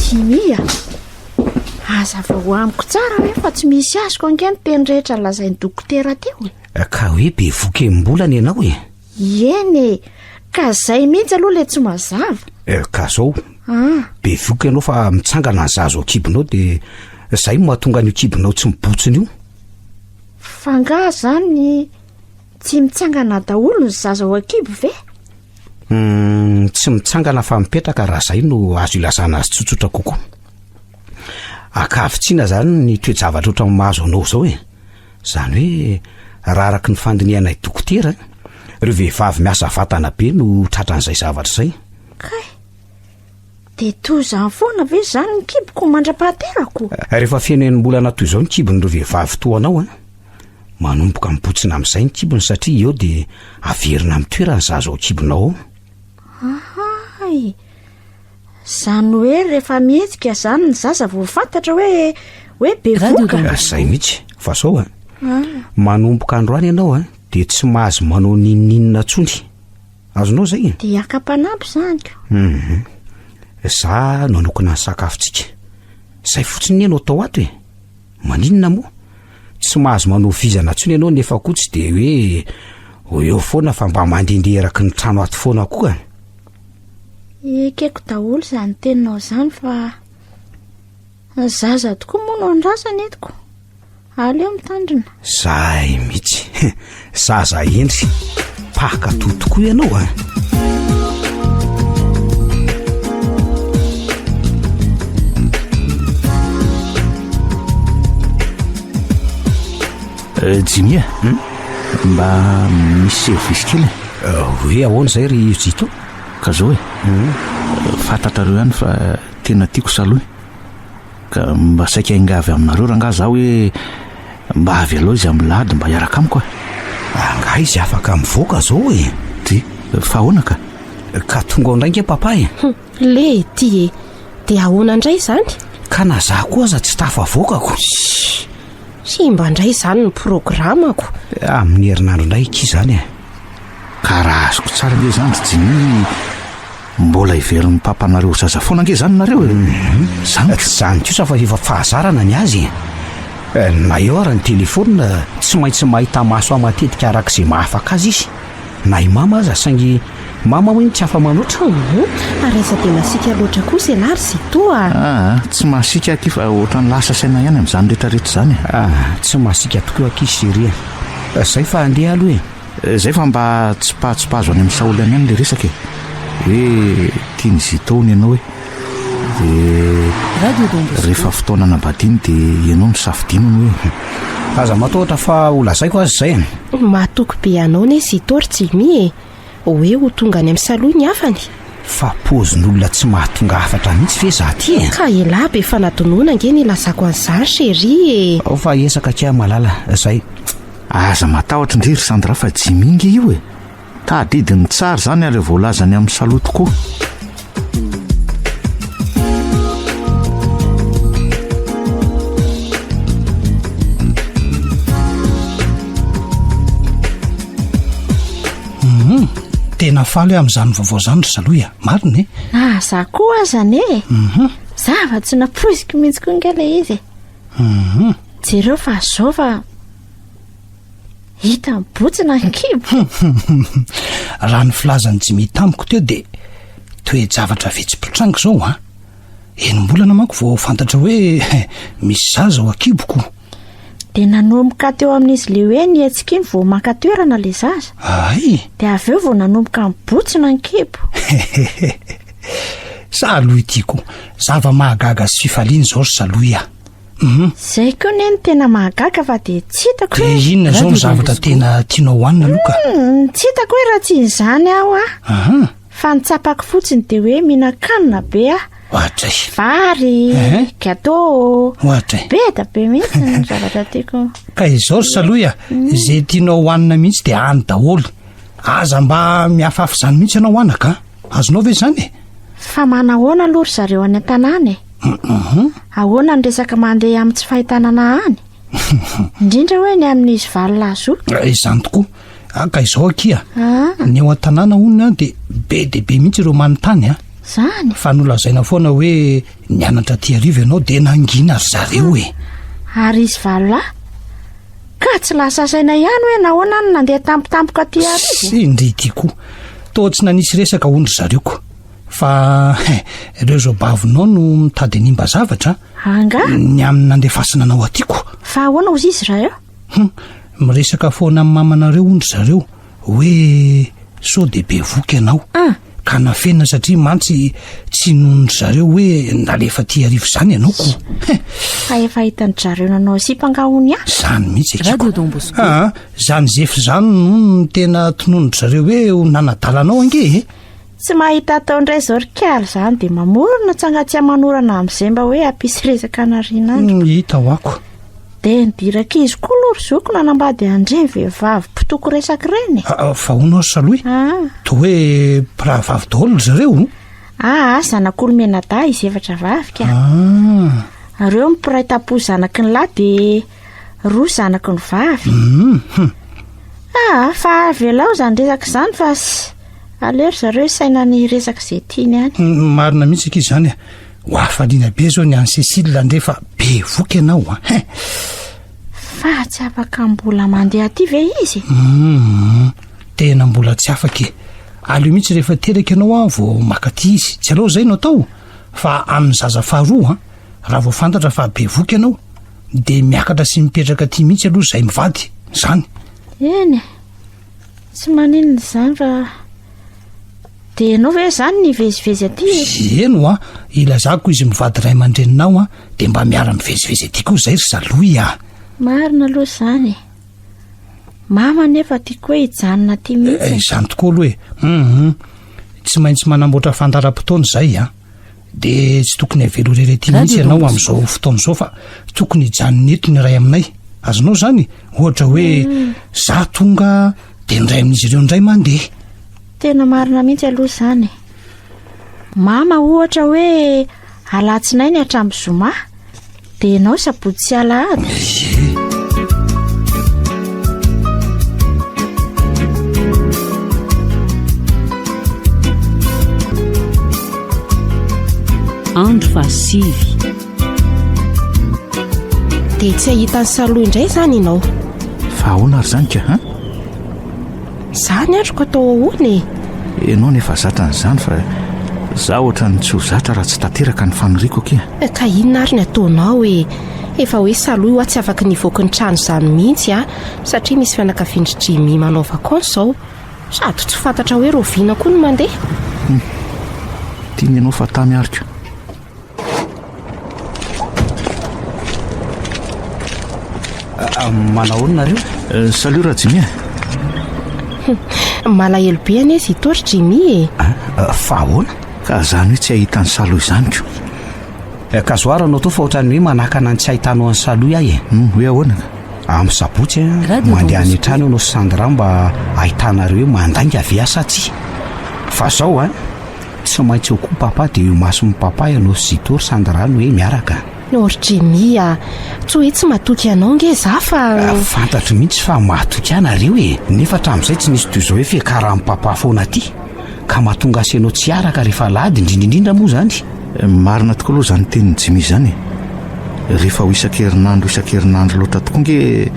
Jimia, aza va ho amiko tsara hoe fa tsy misy azoko angeny teny rehetra lazain'ny dokotera teo. Ka hoe be voky mbolana ianao e. Eny, ka zay mihitsy aloha le tsy mazava. Ka zao be voky ianao fa mitsangana ny zazo ao kibonao dia zay mahatonga an'io kibonao tsy mibotsiny io. Fa nga zany tsy mitsangana daholo ny zaza ao akibo ve? Tsy mitsangana fa mipetraka raha zay no azo ilazana azy tsotsotra kokoa. Akavitsiana zany ny toe-javatra ohatran'ny mahazo anao zao e. Zany hoe raha araky ny fandinianay dokotera, ireo vehivavy miasa vatana be no tratran'izay zavatra izay. Kay, dia toy izany foana ve zany ny kiboko mandra-pahaterako? Rehefa fiainen'olana toy izao ny kibon'ireo vehivavy toa anao manomboka mibotsina amin'izay ny kibony satria eo dia averina amin'ny toerany zazo ao kibonao. Ay, zany hoe rehefa mihetsika zany ny zaza vao fantatra hoe be voka. Zay mihitsy, fa sao manomboka androany ianao dia tsy mahazo manao nininina tsony. Azonao zay? Dia akapanampy zany ka. Za nanokana ny sakafontsika. Zay fotsiny ianao tao ato e. Maninona moa? Tsy mahazo manao vizana tsony ianao nefa koa tsy dia hoe eo foana fa mba mandehandeha eraky ny trano ato foana koa. Ekeko daholo zany teninao zany fa ny zaza tokoa moa no andrasany etiko. Aleo mitandrina. Zay mihitsy. Zaza endry. Paka tokoa ianao Jimia, mba misy service kely hoe ahoana zay ry Jito? Ka zao fantatrareo ihany fa tena tiako saloha ka mba saika ingavy aminareo raha nga zaho hoe mba avy aloha izy amin'ny lady mba hiaraka amiko nga izy afaka mivoaka zao e. Ty fa ahoana ka tonga ao indraingy papa e. Le ty e, dia ahoana indray zany? Ka na za koa aza tsy tafavoakako. Sy mba indray zany ny programako. Amin'ny herinandro indray ki zany ka raha azoko tsara le zany Jimmy mbola iveryn'ny papanareo zaza foana ange zany nareo zany tsy zany kosa fa efa fahazarana ny azy na eo ara ny telefona tsy maintsy mahita maso amatetika arak'izay mahafaka azy izy na i mama aza saingy mama hoe ny tsy afa manoatra ary iza dia masika loatra kosa ianary sy toa tsy mahasika aty fa ohatra ny lasa saina ihany amin'izany rehetrarehetra zany tsy mahasika tokoa akisy seria zay fa andeha aloha zay fa mba tsy pahazo any amin'ny saolany ihany le resaka hoe tiany zitaony ianao de rehefa fotoana nambadiny dia ianao misafidinony hoe aza mataotra fa olazaiko azy zay mahatoky be anao ne zitory tsy mi hoe ho tonga any amin'ny saloha ny afany fa pozin'olona tsy mahatonga afatra mihitsy ve za ty ka ela be fanadonoana ange ny lazako an'izany shery ao fa esaka kea malala zay aza matahotra indrery Sandra fa jimingy io tadidiny tsara zany ary voalazany amin'ny saloha tokoa tena faly amin'izany vaovao zany ry saloha mariny za koa azany zava tsy napoiziko mihitsy koa nga le izy jereo fa zao fa hita mibotsina ny kibo raha ny filazany jimy tamiko teo dia toe-javatra vetsipitranga zao enimbolana manko vao fantatra hoe misy zaza ao akiboko dia nanomboka teo amin'izy le hoe ny etsika iny vao maka-toerana le zaza dia avy eo vao nanomboka mibotsina ny kibo saloha itiako zava mahagaga sy fifaliany zao ry saloha zay koa neny tena mahagaga fa dia tsy hitako hoe inona zao ny zavatra tena tianao hoanina loka tsy hitako hoe raha tsy izany aho fa nitsapako fotsiny dia hoe mihinan-kanina be ohatray vary gâteau ohatray be da be mihitsy ny zavatra tiako ka izao ry saloha zay tianao hoanina mihitsy dia any daholo aza mba miafafy zany mihitsy ianao hoanaka azonao ve zany fa manahoana aloha ry zareo any an-tanàna ahoana ny resaka mandeha amin'ny tsy fahitanana any indrindra hoe ny amin'izy valolazo izany tokoa ka izao akia ny ao an-tanàna onina dia be mihitsy ireo manontany zany fa nolazaina foana hoe nianatra ty arivo ianao dia nangina ry zareo ary izy valolahy ka tsy lasa saina ihany hoe nahoana ny nandeha tampotampoka ty arivo sy indry tiako toa tsy nanisy resaka ondry zareoko fa ireo zao bavinao no mitady nimba zavatra anga ny amin'ny nandefasina anao atiako fa ahoana ozy izy raha eo miresaka foana amin'ny mamanareo ondry zareo hoe sao dia be voky ianao ka nafenina satria mantsy tsy nondry zareo hoe nalefa ty arivo zany ianao ko fa efa hitany zareo nanao sipangahony zany mihitsy zany zefy zany no tena tonondry zareo hoe ho nanadalanao ange tsy mahita atao indray zao rikaly zany dia mamorona tsangatsy hamanorana amin'izay mba hoe ampisy resaka anarianandro hita ho ako dia nidiraka izy koa aloha ry zoko nanambady andreny vehivavy mpitoko resaka reny fa honao ry saloha toa hoe mpirahavavy daholo zareo zanak'olo menada izy efatra vavika ireo mpiray tapo zanaky ny lahy dia roa zanaky ny vavy fa velao zany resaka izany fa alery zareo saina ny resaka izay tiany any marina mihitsy akizy zany ho afaliana be zao ny any Cécile andrefa be voky ianao fa tsy afaka mbola mandeha aty ve izy tena mbola tsy afaka aleo mihitsy rehefa teraka ianao vao makaty izy tsy alao zay no atao fa amin'ny zaza faharoa raha vao fantatra fa be voky ianao dia miakatra sy mipetraka ty mihitsy aloha zay mivady zany eny tsy maninona zany fa dia ianao ve zany ny vezivezy aty eno ilazako izy mivady ray aman-dreninao dia mba miara mivezivezy aty koa zay ry saloha marina aloha zany mama nefa tiako hoe hijanona ty mihitsy izany tokoa aloha tsy maintsy manamboatra fandaram-potoana zay dia tsy tokony havelo rerety mihitsy ianao amin'izao fotoana izao fa tokony hijanony eto ny ray aminay azonao zany ohatra hoe za tonga dia ny ray amin'izy ireo ndray mandeha tena marina mihitsy aloha zany mama ohatra hoe alatsinay ny hatramin'ny zoma dia ianao sabotsy sy alahady andro fasivy dia tsy ahitany saloha indray zany ianao. fa ahoana ary zany ka han zany atroko atao ahoana ianao nefa zatra n'izany fa za ohatra ny tsy ho zatra raha tsy tanteraka ny fanoriako akia. ka inona ary ny ataonao efa hoe saloha io a tsy afaka nivoaka ny trano izany mihitsy a satria misy fianakavian-dridrimy manao vakansa zao sady tsy fantatra hoe roviana koa no mandeha. tiany ianao fa tamy ariko. manao nareo salio raha jimy malahelo be anie izy itory Jimy fa ahoana ka zany hoe tsy ahitany saloha izany ko kazoaranao to fa ohatrany hoe manakana ny tsy ahitanao any saloha ahy hoe ahoana ka amin'ny sabotsy mandeha any an-trano anao sandra mba ahitanareo hoe mandainga viasa tsy fa zao a tsy maintsy eo koa papa dia maso min'ny papa ianao zitory sandrano hoe miaraka ry Jimy tsy hoe tsy matoky anao nge za fa fantatro mihitsy fa mahatoky anareo nefa hatramin'izay tsy nisy toy izao hoe fiakaraha min'ny papa foana aty ka mahatonga asianao tsy araka rehefa lady indrindraindrindra moa zany. marina tokoa aloha zany tenin'ny Jimy zany rehefa ho isan-kerinandro loatra tokoa nge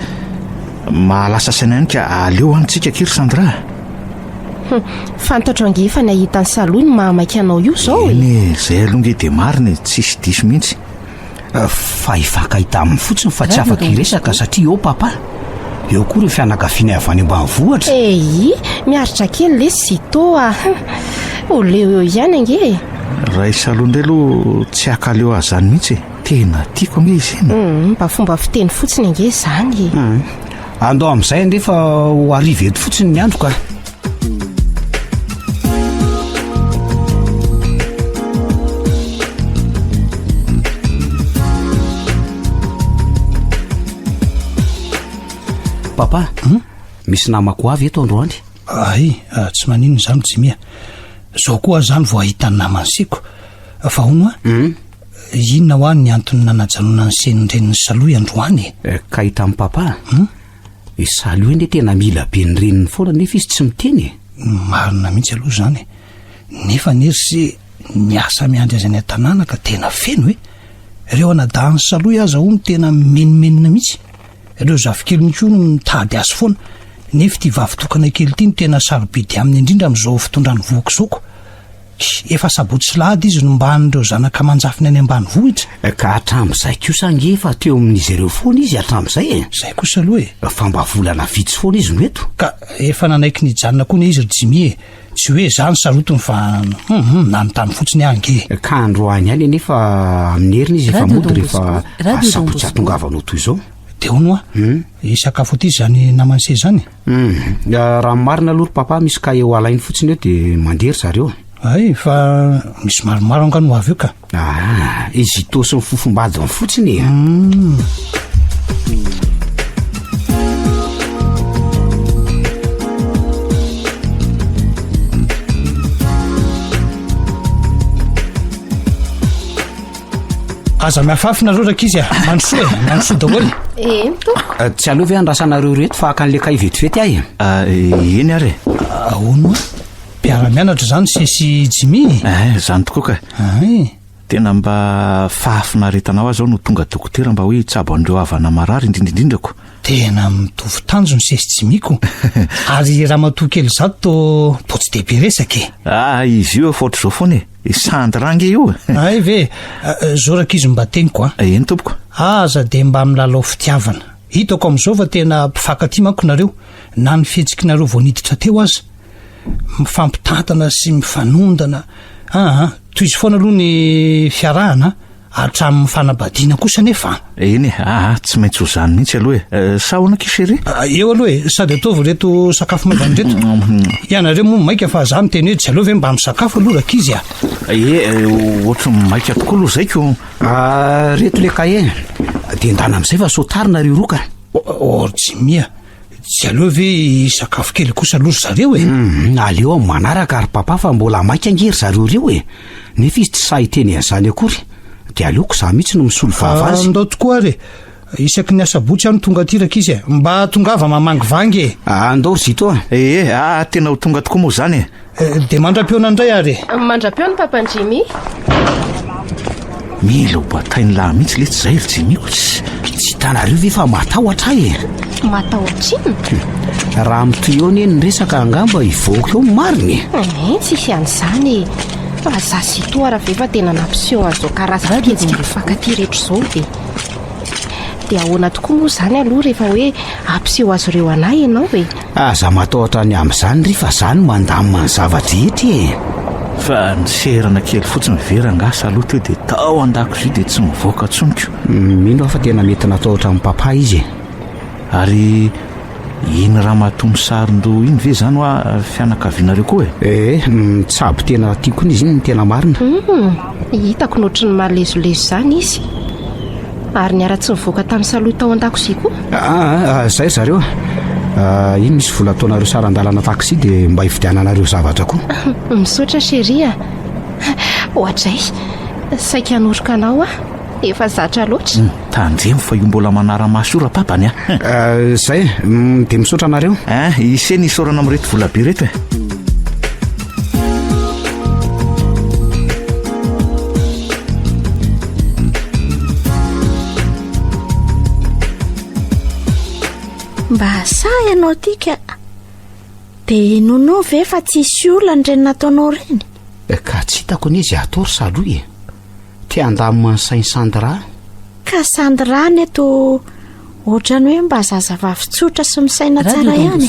mahalasa saina ihany ka aleo anytsika kiry sandra. fantatro ange efa nahitany saloha ny mahamaika anao io zao eny zay aloha nge dia marina tsisy diso mihitsy fa hifankahita amin'ny fotsiny fa tsy afaka iresaka satria eo papa eo koa reo fianakaviana avy any ambanivohitra. miaritra kely le zito ho leo eo ihany ange raha isaloha indray aloha tsy akaleo azy zany mihitsy tena tiako ange izy eny mba fomba fiteny fotsiny ange zany andao amin'izay ndefa ho ariva eto fotsiny ny andro ka papa misy namako avy eto androany. Tsy manino izany Jimy zao koa zany vao ahitany namansiko fa hono inona ho any ny antony nanajanona ny seninreniny saloha androany ka hita amin'ny papa saloha ende tena mila be ny reniny foana nefa izy tsy miteny marina mihitsy aloha zany nefa nery sy niasa miandry azy any an-tanàna ka tena feno hoe ireo anadahany saloha aza ho ny tena menimenina mihitsy ireo zavikely koa no mitady azy foana nefa ty vavitokana kely ty no tena sarobidy aminy indrindra amin'izao fitondrany voako zoko efa sabotsy lady izy no mba an'ireo zanaka manjafiny any ambany vohitra ka hatramin'izay kosa nge fa teo amin'izy ireo foana izy hatramin'izay zay kosa aloha fa mba volana vitsy foana izy no eto ka efa nanaiky nijanona koa ny izy ry Jimy tsy hoe zany sarotiny fa nanontany fotsiny ange ka androany any nefa amin'ny heriny izy efa mody rehefa sabotsy atongavanao toy izao dia hono sakafo aty zany namanse zany raha marina aloha papa misy ka eo alainy fotsiny eo dia mandery zareo fa misy maromaro anga no avy eo ka izy tosy ny fofombadiny fotsiny aza miafafina reo raka izy manosoa daholy tsy aleova andrasanareo reto fa akan'le ka ivetivety ahy eny ary ahono mpiara-mianatra zany sesy Jimy zany tokoa ka tena mba fahafinaretanao azy zao no tonga dokotera mba hoe tsabo an'ireo havana marary indrindraindrindrako tena mitovy tanjo ny sesy Jimyko ary raha matoa kely zato po tsy dehibe resaka izy io efa ohatr' izao foana sandrange io ve zao raka izy mba teniko eny tompoko aza dia mba milalao fitiavana hitako amin'izao fa tena mpifankaty manko nareo na ny fihetsikinareo vao niditra teo aza mifampitantana sy mifanondana toy izy foana aloha ny fiarahana hatramin'ny fanabadiana kosa nefa eny tsy maintsy ho zany mihitsy aloha sa hoana kisery eo aloha sady ataovy reto sakafo maivany reto ianareo moa maika fa za miteny hoe tsy aleo ve mba misakafo aloha raka izy ohatra maika tokoa aloha zay ko reto le kae dia ndana amin'izay fa sotarinareo roka Jimy tsy aleo ve sakafo kely kosa lory zareo aleo amin'ny manaraka ary papa fa mbola maika angery zareo reo nefa izy tsy sahiteny an'izany akory dia aleoko za mihitsy no misolo vava azy ndao tokoa ary isaky ny asabotsy any tonga tiraka izy mba tongava mamangivangy andoro zito tena ho tonga tokoa moa zany de mandra-peona indray ary mandra-peona papanjimy mila ho batainy lahy mihitsy le tsy zay ry jimiko tsy hitanareo ve fa matahotra matahotrina raha mitoyony eny resaka angamba ivoaka eo mariny tsy isy an'izany fa za sy toara ve fa tena nampiseho an'izao karazaketsika mifankaty rehetra izao de ahoana tokoa moa zany aloha rehefa hoe ampiseho azy ireo anahy ianao aza matahotra ny amin'izany ry fa zany mandamina ny zava-drehetra fa niserana kely fotsiny verangasa aloha teo de tao an-dakozio de tsy mivoaka tsoniko mino fa tena mety natahotra amin'ny papa izy ary iny raha mahatomy sarin-do iny ve zany hoa fianakavianareo koa tsabo tena tiako ny izy iny ny tena marina hitako nohatry ny mahalezolezo zany izy ary niara tsy mivoaka tamin'ny saloha tao an-dakozia koa zay zareo iny misy vola ataonareo sarandalana taksi de mba hividiananareo zavatra koa misaotra sheria ohatray saika hanoroka anao efa zatra loatra tandremo fa io mbola manara-masora papany zay de misaotra anareo iseny isorana amin'reto vola be reto mba sa ianao tika de nono ve fa tsisy olana reny nataonao reny ka tsy hitako ny izy atory saloha tia andamina ny sainy sandra ka sandra ny eto ohatrany hoe mba zazavavitsotra sy misaina tsara ihany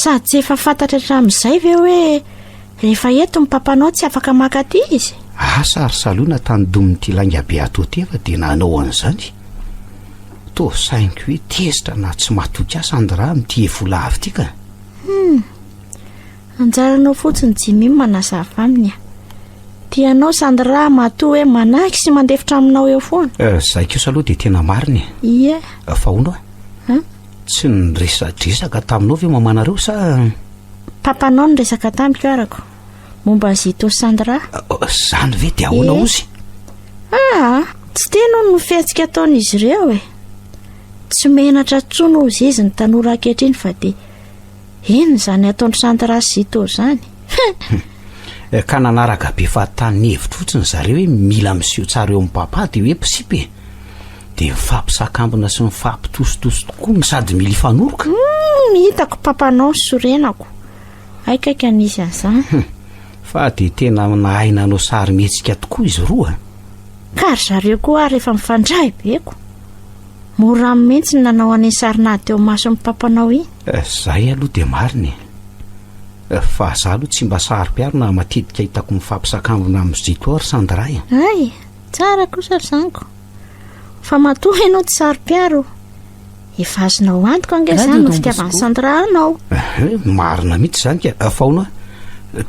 sady tsy efa fantatra hatramin'izay ve hoe rehefa eto mipampanao tsy afaka makaty izy asa ry saloha natandomin'ity laingabe ato tefa de nanao an'izany to sainiko hoe tezitra na tsy matoky ahy sandra mity vola avy tika anjaranao fotsiny jimy manazava aminy tianao sandra matoa hoe manahiky sy mandefitra aminao eo foana zay keo saloha de tena mariny fa ono tsy nyresadresaka taminao ve mamanareo sa papanao ny resaka tamiko arako momba nyzito sandra zany ve de ahoana ozy tsy tena no fiatsika ataon'izy ireo tsy menatra tsono ozy izy ny tanora ankehitriny fa de eny zany ataony sandra zito zany ka nanaraka be fa tany hevitra fotsiny zareo hoe mila miseho tsara eo amin'ny papa de hoe psipy de mifampisakambina sy mifampitositoso tokoa ny sady mila ifanoroka hitako papanao sorenako aikaika an'izy an'izany fa de tena nahainanao sary mihetsika tokoa izy roa ka ry zareo koa rehefa mifandray beko mora mihitsy ny nanao any sarina teo maso amin'ny papanao iny zay aloha de mariny fa za aloha tsy mba sary-piaro na matetika hitako mifampisakambina amin'izito ary sandray ay tsara kosa ry zaniko fa matoa ianao tsy sary-piaro efa azonao antoko angezany no fitiavany sandra anao marina mihitsy zany ka fa ono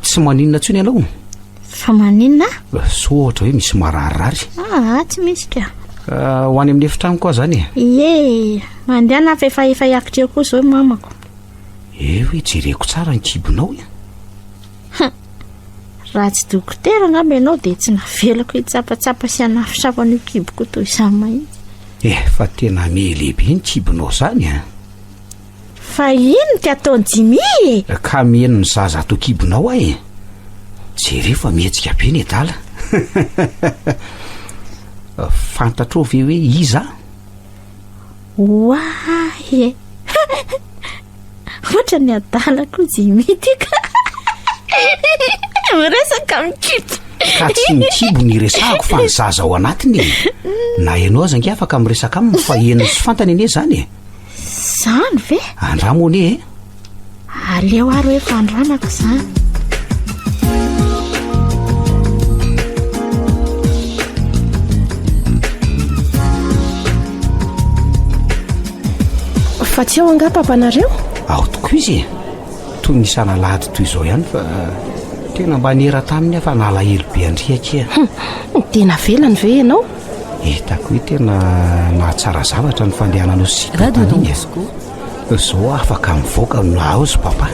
tsy maninona tsony ianao fa maninona so ohatra hoe misy mararirary tsy misy ka ho any amin'ny efitrano koa zany mandehana fa efa hiakitra eo koa zao mamako hoe jereko tsara ny kibonao raha tsy dokotera angamba ianao de tsy navelako hitsapatsapa sy anafitravana io kiboko toy izany mahitsy fa tena mehlehibe ny kibonao zany fa ino ty ataony jimy ka mieno ny zaza atao kibonao jere fa mihetsika be ny adala fantatro ve hoe iza oaye ohatra ny adalako jimy tika miresaka mikibo ka tsy mikibo ny resahako fa ny zaza ao anatiny na ianao aza nge afaka miresaka aminy fa eniny sy fantany ane zany zany ve andramone aleo ary hoe fandranako zany fa tsy ao anga papanareo ao tokoa izy toy ny sanalady toy izao ihany fa tena mba nera taminy afa nalahelo be andriaka tena velany ve ianao hitako hoe tena nahatsara zavatra ny fandehananao sitany zao afaka mivoaka no aozy papa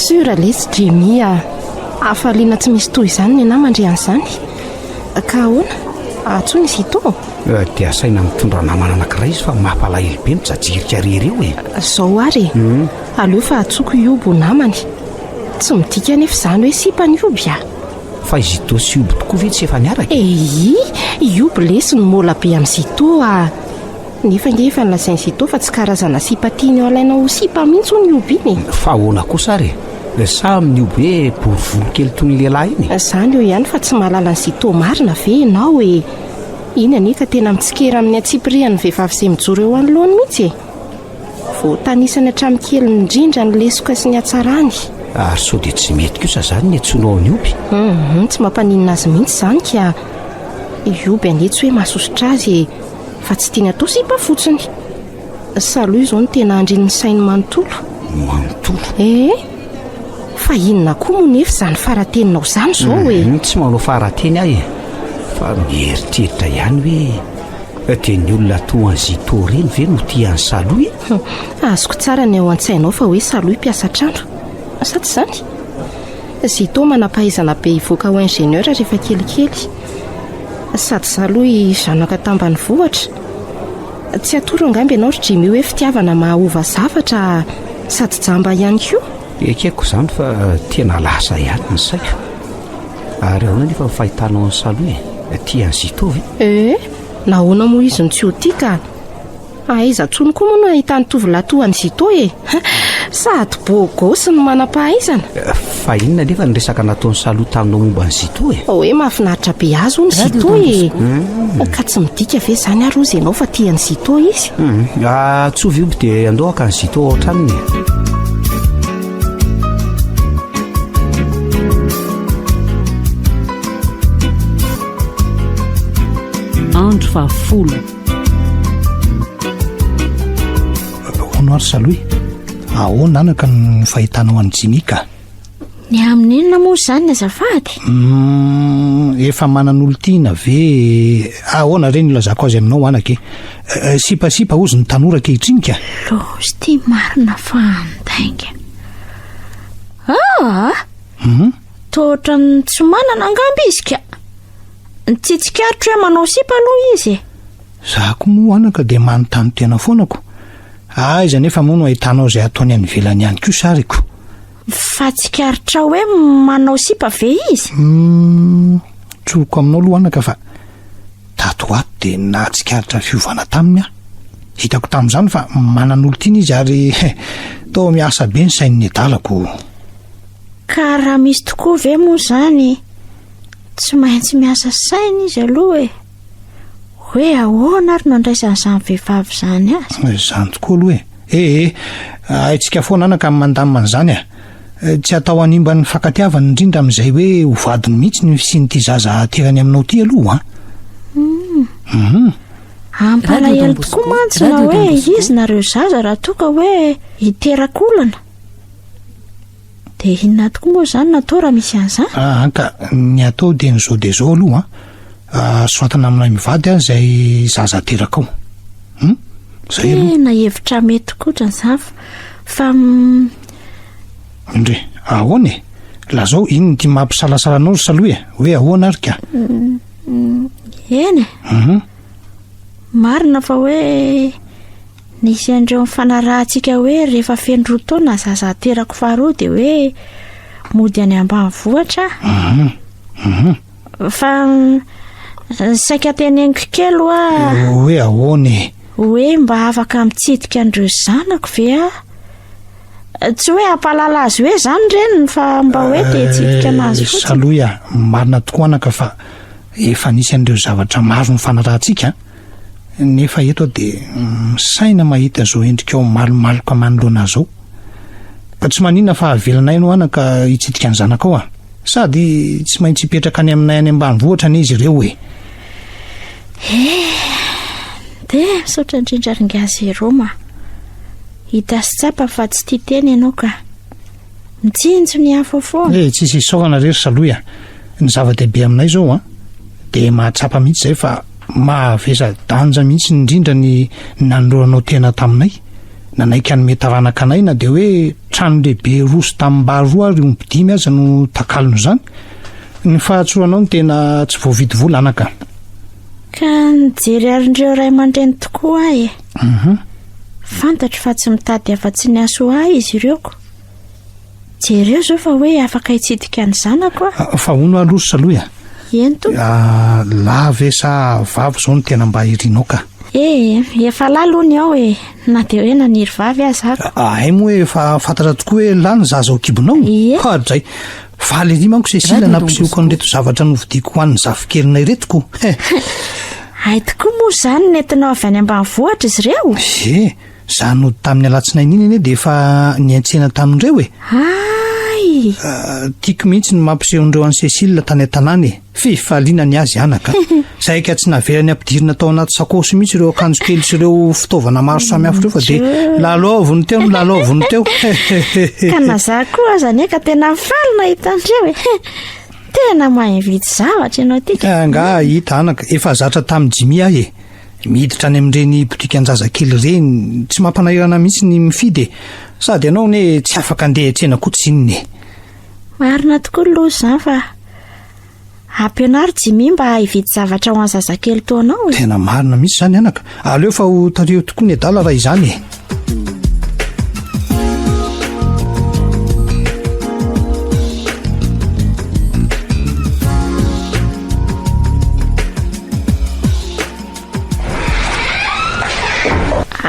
sura lesy jemia afaliana tsy misy toy izany ny ana mandrean'izany ka ahoana Atso ny Zito? Dia asaina mitondra namana anankiray izy fa mampalahelo be mijajirika rereo e. Zao ary aleo fa atsoko iobo namany. Tsy midika nefa izany hoe sipa ny ioby a. Fa izy Zito sy iobo tokoa ve tsy efa niaraka? Iobo lesy ny mola be amin'ny Zito a. Nefa ngefa nilazainy Zito fa tsy karazana sipa tiany ao alaina ho sipa mihitsy ny ioby iny. Fa ahoana kosa ary? Sa miniobo hoe borovolo kely toy ny lehilahy iny? Izany eo ihany fa tsy mahalala ny Zito marina ve ianao e. Iny anie ka tena mitsikera amin'ny atsipiriany vehivavy izay mijoro eo anoloany mihitsy e. Vao tanisany hatramin'ny kely indrindra ny lesoka sy ny hatsarany. Ary sao dia tsy mety kosa izany ny antsoinao ny ioby? Tsy mampaninina azy mihitsy izany ka ioby anie tsy hoe mahasosotra azy fa tsy tiany atao sipa fotsiny. Saloha izao no tena andrin'ny sainy manontolo. Manontolo? Fa inona koa moa nefa izany farateninao izany izao e. Tsy manao farateny ahy fa mieritreritra ihany hoe dia ny olona toa ny Zito reny ve no tiany Saloha? Azoko tsara ny ao an-tsainao fa hoe Saloha mpiasa trano. Sa tsy izany? Zito manam-pahaizana be hivoaka ho ingénieur rehefa kelikely. Sady Saloha zanaka tambanivohitra. Tsy atoro angamby ianao ry Jimmy hoe fitiavana mahaova zavatra sady jamba ihany koa. Ekeko izany fa tena lasa ihany ny saiko. Ary ahoana nefa ny fahitanao ny Saloha tiany Zito ve? Nahoana moa izy ny tsy ho tia ka? Aiza tsony koa moa no ahitany tovolahy toa ny Zito e. Sady bôgôsy ny manam-pahaizana. Fa inona nefa ny resaka nataon'ny Saloha taminao momba ny Zito e? Hoe mahafinaritra be azy ny Zito e. Ka tsy midika ve izany ary ozy ianao fa tiany Zito izy? Tsovy ioby dia andohaka ny Zito ao an-tranony. Andro fahafolo. Hono ary Saloha, ahoana anaka ny fahitanao an'ny Jimika? Ny amin'inona moa izany azafady? Efa manan'olo tiana ve? Ahoana reny ilazako azy aminao anake? Sipasipa ozy ny tanora kehitrinika? Lozy tia marina fa andainga. Tohatra ny tsy manana angamby izy ka. Tsy tsikaritra hoe manao sipa aloha izy. Zako moa anaka dia manontany tena foanako. Aiza nefa moa no ahitanao izay ataony any ivelany ihany koa sariko. Fa tsikaritra hoe manao sipa ve izy? Tsoroko aminao aloha anaka fa tato ato dia nahatsikaritra fiovana taminy aho. Hitako tamin'izany fa manan'olo tiana izy ary tao miasa be ny sain'ny adalako. Ka raha misy tokoa ve moa izany? Tsy maintsy miasa saina izy aloha e. Hoe ahoana ary nandraisan'izany vehivavy izany azy? Izany tokoa aloha e. Haitsika foana anaka amin'ny mandamina an'izany a. Tsy atao hanimba ny fankatiavana indrindra amin'izay hoe ho vadiny mihitsy ny fisian'ity zaza terany aminao ty aloha Ampalahelo tokoa mantsy na hoe izy nareo zaza raha toa ka hoe hiteraka olana. Dia inona tokoa moa izany natao raha misy an'izany? Ka ny atao dia ny zao dia zao aloha soatana aminay mivady aho izay zaza teraka ao. Zay aloha. Tena hevitra mety kotra izany fa Indre, ahoana e? Lazao ino ny tia mampisalasalanao ry Saloha hoe ahoana ary ka? Eny marina fa hoe nisy andreo mifanarahantsika hoe rehefa feno roa taona zaza terako faharoa dia hoe mody any ambanivohitra. Fa saika teneniko kely hoe ahoana e? Hoe mba afaka mitsidika andreo zanako ve tsy hoe ampalala azy hoe izany reny fa mba hoe te hitsidika anazy fotsiny. Saloha, marina tokoa anaka fa efa nisy an'ireo zavatra maro mifanarahantsika. Nefa eto dia saina mahita zao endrika ao malomaloka manoloana zao. Ka tsy maninona fa avelanay no anaka hitsidika ny zanaka ao sady tsy maintsy hipetraka any aminay any ambanivohitra ny izy ireo e. Dia misaotra indrindra ringazy Roma. Hita sy tsapa fa tsy tia teny ianao ka mitsinjo ny hafa foana. Tsisy isaorana rery Saloha. Ny zava-dehibe aminay zao dia mahatsapa mihitsy izay fa mahavesa danja mihitsy indrindra ny nanoloranao tena taminay. Nanaika ny metaranaka anay na dia hoe trano lehibe roso tamin'ny-bary roa ary ombidimy aza no takalony izany. Ny fahatsoranao no tena tsy voavidy vola anaka. ka nijery arindreo ray aman-dreny tokoa ahy fantatro fa tsy mitady afa-tsy ny aso ahy izy ireoko jereo zao fa hoe afaka hitsidika ny zanako fa ono alosa aloha eny to lave sa vavo zao no tena mba irinao ka efa lalony ao na de hoe naniry vavy aza ay moa hoe fa fantatra tokoa hoe lany zaza ao kibonao zay valy ry manko Cécile nampiseoko an'ireto zavatra novidiko ho an'ny zafikerinay retoko ay tokoa moa zany nentinao avy any ambanivohitra izy ireo zany no tamin'ny alatsinainy iny anie de efa niantsena tamin'ireo tiako mihitsy ny mampisehoandreo an'i Cécile tany an-tanàna fifaliana ny azy anaka zay ka tsy naverany ampidirina tao anaty sakosy mihitsy ireo akanjo kely sy ireo fitaovana maro samihafa ireo fa de lalaovony teo ka naza koa azany ka tena faly nahita andreo tena mahay vidy zavatra ianao tika nga hita anaka efa zatra tamin'ny Jimmy ahy miditra any amin'ireny botika an-jazakely reny tsy mampanahirana mihitsy ny mifidy sady ianao ne tsy afaka andeha tsena kotsininy marina tokoa loha zany fa ampianary Jimmy mba hividy zavatra ho an-jazakely taonao tena marina mihitsy zany anaka aleo fa ho tareo tokoa ny adala raha izany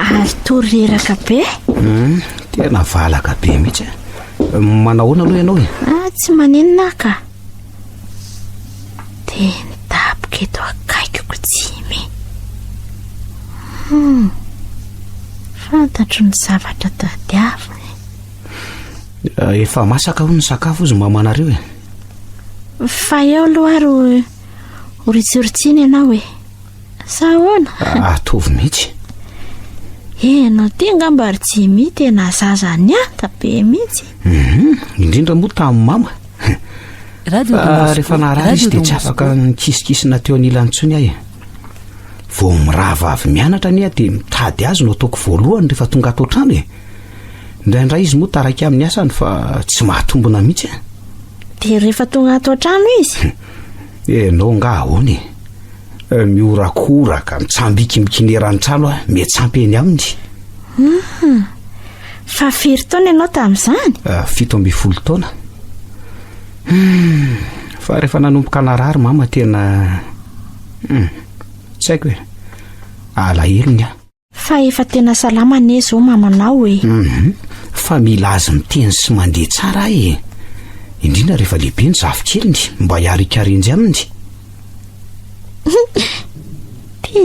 ary toreraka be tena valaka be mihitsy manahoana aloha ianao tsy maninona ka de nitapoka eto akaikiko Jimmy fantatro ny zavatra tadiaviny efa masaka ho ny sakafo izy mamanareo fa eo aloha ary horitsoritsiny ianao sahoana atovy mihitsy anao tenga mba ry Jimmy tena zaza ny anta be mihitsy indrindra moa tamin'ny mama rehefa narary izy de tsy afaka nikisikisina teo anilantsony ahy vao mirava avy mianatra ania de mitady azy no ataoko voalohany rehefa tonga ato trano indraindray izy moa taraiky amin'ny asany fa tsy mahatombona mihitsy de rehefa tonga ato trano izy enao nga ahoany miorakoraka mitsambikimbikiniran'ny trano mietsampy eny aminy fa firy taona ianao tamin'izany 17 taona fa rehefa nanomboka narary mama tena tsy haiko hoe alahelony fa efa tena salama ne zao mamanao fa mila azy miteny sy mandeha tsara indrindra rehefa lehibe ny zafikeliny mba hiarikarenjy aminy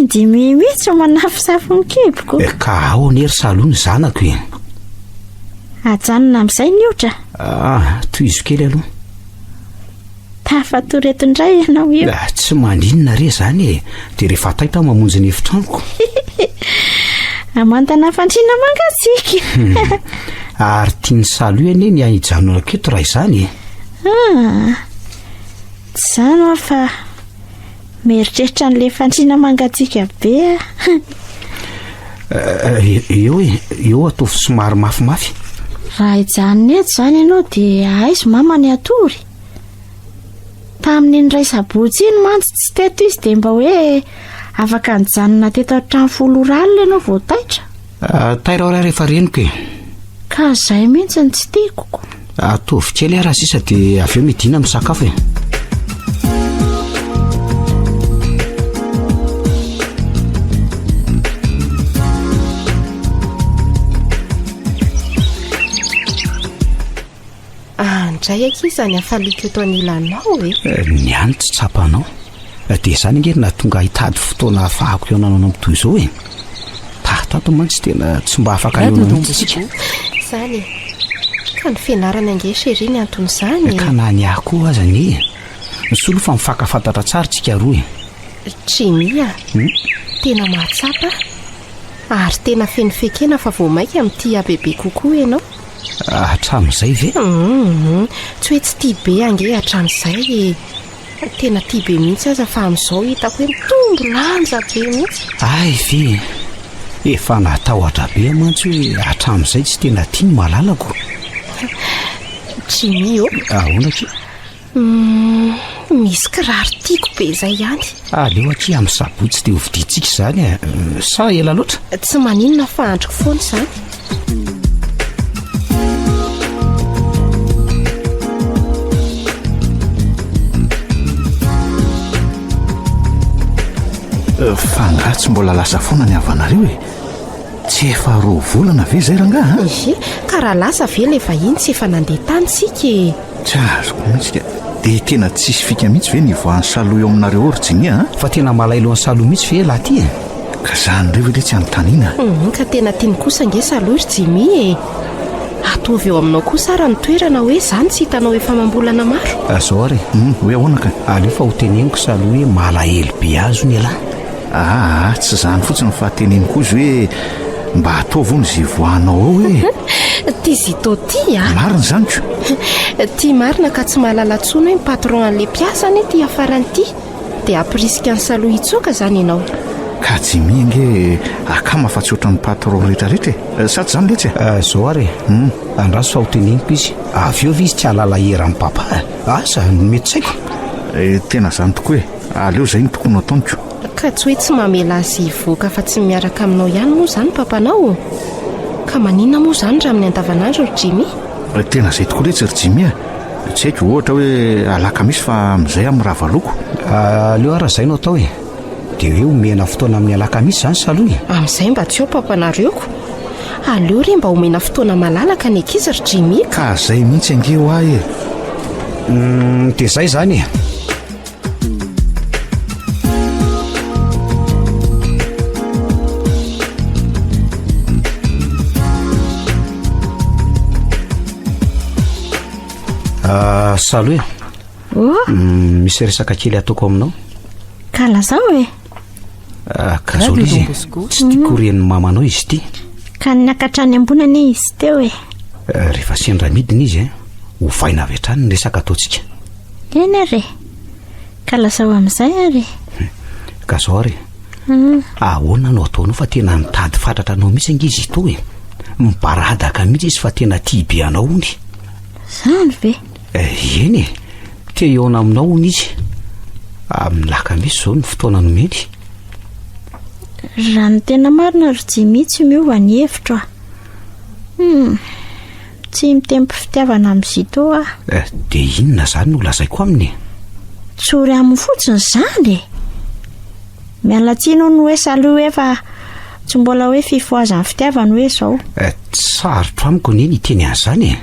Jimmy mihitsy manafisafony kiboko ka ao nery salony zanako ajanona amin'izay niotra toy izo kely aloha tafatoreto indray ianao io tsy maninona re zany de rehefa taita mamonjy ny efitranoko amantana fandriana mangatsika ary tiany salo anie ny ahijanona keto raha izany tsy zany fa mieritreritra n'le fandriana mangatsika be eo atovy somary mafimafy raha hijanona eto zany ianao de aizo mama ny atory tamin'ny ndray sabotsy iny mantsy tsy teto izy de mba hoe afaka nijanona teto trano 10 ralina ianao vao taitra tairao ray rehefa reniko ka zay mihitsy ny tsy tiakoko atovy kely raha sisa de avy eo midina amin'ny sakafo ndray akizany afaliko eto anilanao ny any tsy tsapanao de zany ngerina tonga hitady fotoana afahako eo nanao amitoy zao tahatato mantsy tena tsy mba afaka ionantsika zany ka ny fianarana ange chérie ny antony zany ka na ny ako azany misolo fa mifakafantatra tsara tsika roa Jimmy tena mahatsapa ary tena feno fekena fa vao maika amin'ty bebe kokoa ianao hatramin'izay ve tsy hoe tsy tia be ange hatramin'izay tena tia be mihitsy aza fa amin'izao hitako hoe mitombo lanja be mihitsy ay ve efa natahotra be mantsy hoe hatramin'izay tsy tena tia ny malalako Jimmy ahoana ke misy kiraro tiako be izay ihany. aleo atria amin'ny sabotsy dia hovidintsika izany sa ela loatra tsy maninona fa androko foana izany. fangatsy mbola lasa foana ny havanareo tsy efa 2 volana ve zay rangaha ka raha lasa ve le vahiny tsy efa nandeha tany sika tsy azoko mihitsy dia tena tsisy fika mihitsy ve ny voan'ny saloha eo aminareo orijinia fa tena malailohan'ny saloha mihitsy ve laty ka zany reo le tsy anontaniana ka tena tiany kosa nge saloha ry jimy ataovy eo aminao kosa ara ny toerana hoe zany tsy hitanao efa mambolana maro zao ary hoe ahoanaka aleo fa hoteneniko saloha hoe malahelo be azo ny alahy tsy zany fotsiny fahateneniko izy hoe mba ataovy ony zay voanao ao hoe tia zito ty marina zany ko tia marina ka tsy mahalalantsony hoe patron an'le mpiasany ty afaran'ity dia amprisika ny saloha hitsoaka zany ianao ka tsy miange akama fa tsy ohatran'ny patron rehetrarehetra sady zany letsy zao ary andraso fa hoteneniko izy avy eo izy tsy alala hera amin'ny papa asa mety tsaiko tena zany tokoa aleo zay ny tokony ataoniko ka tsy hoe tsy mamela azy voaka fa tsy miaraka aminao ihany moa zany papanao ka maninona moa zany raha amin'ny andavanandro ry Jimy tena zay tokoa letsy ry Jimy tsy haiko ohatra hoe alaka misy fa amin'izay amin'ny ravaloko aleo ara zay no atao dia hoe omena fotoana amin'ny alaka misy zany saloha amin'izay mba tsy eo pampanareoko aleo ry mba omena fotoana malalaka ny ankizy ry Jimy ka zay mihitsy ange ho ahy dia zay zany saloha misy resaka kely ataoko aminao ka lazao ka zao izy tsy tiako ren'ny mamanao izy ity ka niakatrany ambonany izy teo rehefa sendra midina izy ho vaina avy hatrany ny resaka ataontsika eny ary ka lazao amin'izay ary ka zao ary ahoana no ataonao fa tena nitady fatratra anao mihitsy ange izy ito mibaradaka mihitsy izy fa tena tia be anao ony zany ve eny tia eona aminao ony izy amin'ny laka misy zao ny fotoana nomeny raha ny tena marina ry Jimy tsy miova ny hevitro tsy mitempo fitiavana amin'izito dia inona zany no lazaiko aminy tsory amin'ny fotsiny zany mialatsino no hoe saloha efa tsy mbola hoe fifoazan'ny fitiavana hoe zao tsarotro amiko neny iteny an'izany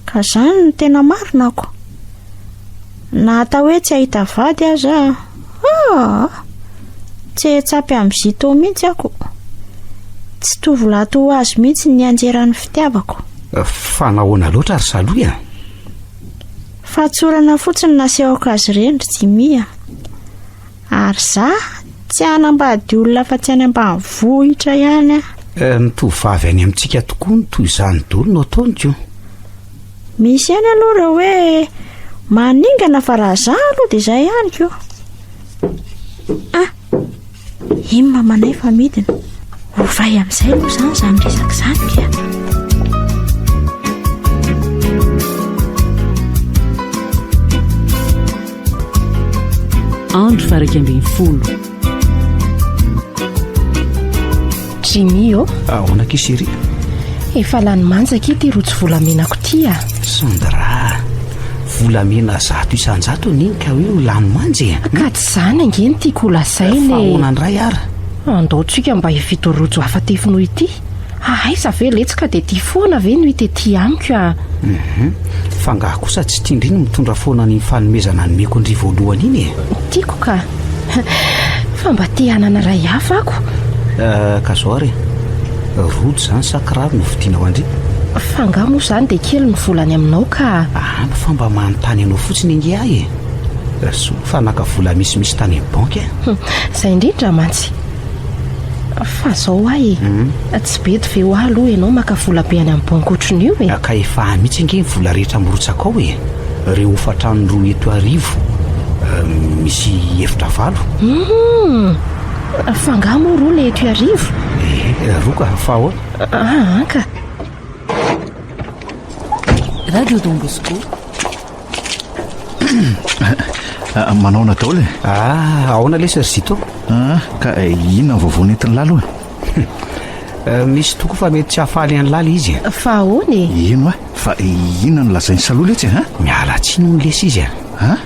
ka zany ny tena marinako na atao hoe tsy ahita vady aza tsy hetsapy amin'izito mihitsy ako tsy tovolato azy mihitsy ny anjeran'ny fitiavako fa nahoana loatra ry saloha fahatsorana fotsiny nasehoko azy ireny ry Jimy ary za tsy hanambady olona fa tsy any ambanivohitra ihany nitovavy any amintsika tokoa ny toy izany dolo no ataoniko misy ihany aloha raha hoe maningana fa raha za aloha dia izay ihany ko iny mamanay fa midina hovay amin'izay aloha zany zany resaka zany kia andro faraka ambin'ny folo Jimy ahoanaka isery efa lany manjaka ity rotsy volamenako ty sandra volamena 100 isanjato niny ka hoe ho lany manjy ka tsy zany angeny tiako lazainy ahoana ndray ara andaotsika mba hivito rojo hafa tefino ity aiza ve letsika dia tia foana ve no hitety amiko fa ngah kosa tsy tiandriny mitondra foana ny fanomezana nomeko ndry voalohany iny tiako ka fa mba tia hanana ray hafa ako ka zao ary rojo zany sakiraro no vidianao andry fa ngah moa zany dia kely ny volany aminao ka fa mba manontany anao fotsiny ange ahy so fa naka vola misimisy tany amin'ny banky zay indrindra mantsy fa zao ahy tsy beto ve ho ahy aloha ianao maka vola be any amin'ny banky otrany io ka efa mihitsy ange ny vola rehetra mirotsaka ao reo fatrano roa eto arivo misy efitra valo fa ngah moa roa le eto arivo roa ka fa ahoana ka Radio Don Bosco Manao daholy ahoana le Serzito? Ka inona ny vaovao nentin'ny lalo misy toko fa mety tsy hahafaly any lala izy fa ahoany ino fa inona no lazainy saloha letsy miala tsiny no lesy izy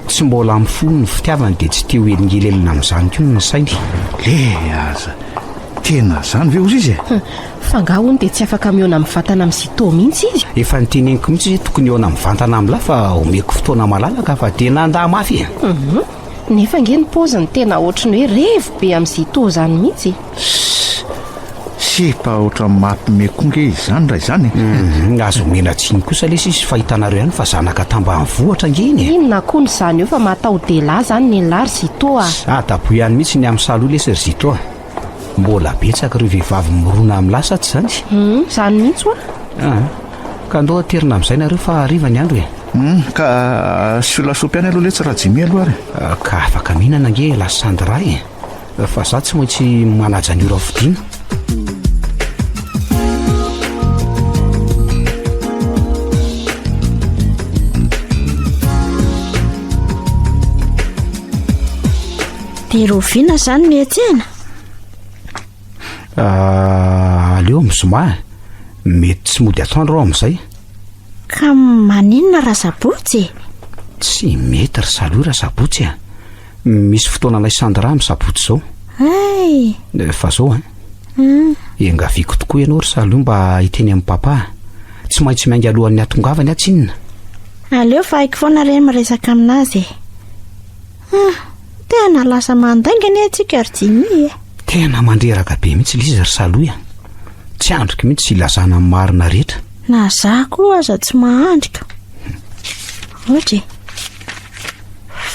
tsy mbola mifony ny fitiavany dia tsy teo elingelelina amin'izany ko ny sainy aza tena zany ve ozy izy fa nga hony dia tsy afaka miona amin'ny vatana amin'ny Zito mihitsy izy efa niteneniko mihitsy izy tokony eo amin'ny vantana amin'ny lafa omeko fotoana malalaka fa tena andaha mafy nefa nge ny paoziny tena ohatrany hoe revo be amin'ny Zito zany mihitsy sepa oatra mampimeko nge izany raha izany azo mena tsiny kosa lesy izy fahitanareo ihany fa zanaka tambany vohatra nge iny inona koa ny zany eo fa matao dela zany ny lary Zito dapo ihany mihitsy ny amin'ny saloha le Serzito mbola betsaka ireo vehivavy mirona amin'ny lasa tsy zany zany mihitsy ka andao aterina amin'izay nareo fa hariva ny andro ka solasopy any aloha letsy raha jimy aloha ary ka afaka mihinana nge lasandray fa za tsy maintsy manaja ny ora fidina dia roviana zany mietsena aleo mizoma mety tsy mody atoandro ao amin'izay ka maninona raha sabotsy tsy mety ry saloha raha sabotsy misy fotoana naisandra amin'ny sabotsy zao fa zao engaviako tokoa ianao ry saloha mba hiteny amin'ny papa tsy maintsy miainga alohan'ny atongavany atsinona aleo fa haiko foana reny miresaka aminazy tena lasa mandaingany atsika ry jimy tena mandreraka be mihitsy lizy ry saloha tsy andrika mihitsy ilazana amin'ny marina rehetra na za koa aza tsy mahandrika ohatra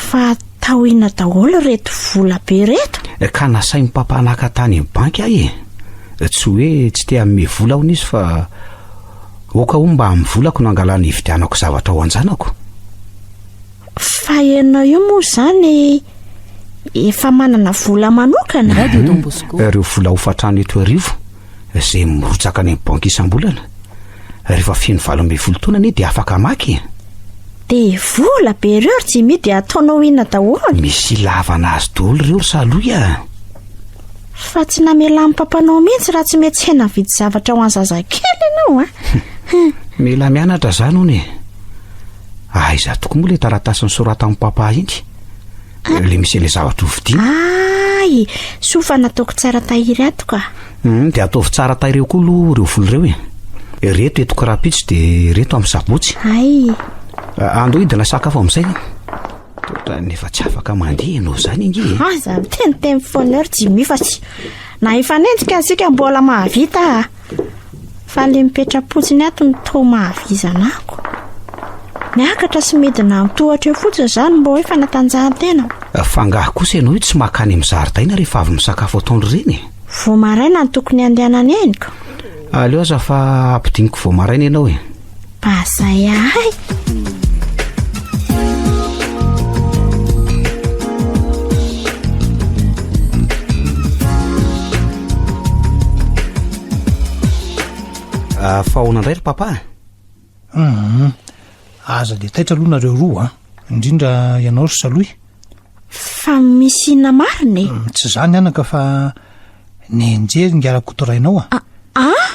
fa tahoina daholo reto vola be reto ka nasai mipapa nakatany amin'ny banky ahy tsy hoe tsy te amin'ny vola hony izy fa oka ho mba amin'ny volako no angalany hividianako zavatra ho anjanako fa ianao io moa zany efa manana vola manokana ireo vola hofatrano eto arivo izay mirotsaka any amin'ny banky isam-bolana rehefa feno 12 taona anie dia afaka maky dia vola be reo ry jimy dia ataonao ina daholo misy lavana azy daholo reo ry saloha fa tsy namela amin'ny papanao mihitsy raha tsy mety hena vidy zavatra ho anzazakely ianao mela mianatra zany hony aiza toko moa le taratasy ny sorata amin'ny papa indy le misy le zavatra hovidiana sofa nataoko tsara tahiry ato ka dia ataovy tsara tahireo koa aloha reo voly reo reto etoko rapitsy dia reto amin'ny sabotsy andao hidina sakafo amin'izay nefa tsy afaka mandeha ianao zany ingy aza miteniteny foana ry jimy fa tsy na ifanenjika ansika mbola mahavita fa le mipetrapotsiny ato ny to mahavizanako miakatra sy midina mitohatra eo fotsiny zany mba hoe fanatanjahantena fangahy kosa ianao io tsy makany amin'ny zaridaina rehefa avy misakafo ataondro reny vo maraina ny tokony andehanany eniko aleo aza fa ampidiniko vo maraina ianao bazay ahay fa hoana indray ry papa aza dia taitra aloha nareo roa indrindra ianao ry saloha fa misy ina mariny tsy zany anaka fa ny enjery ngarakotorainao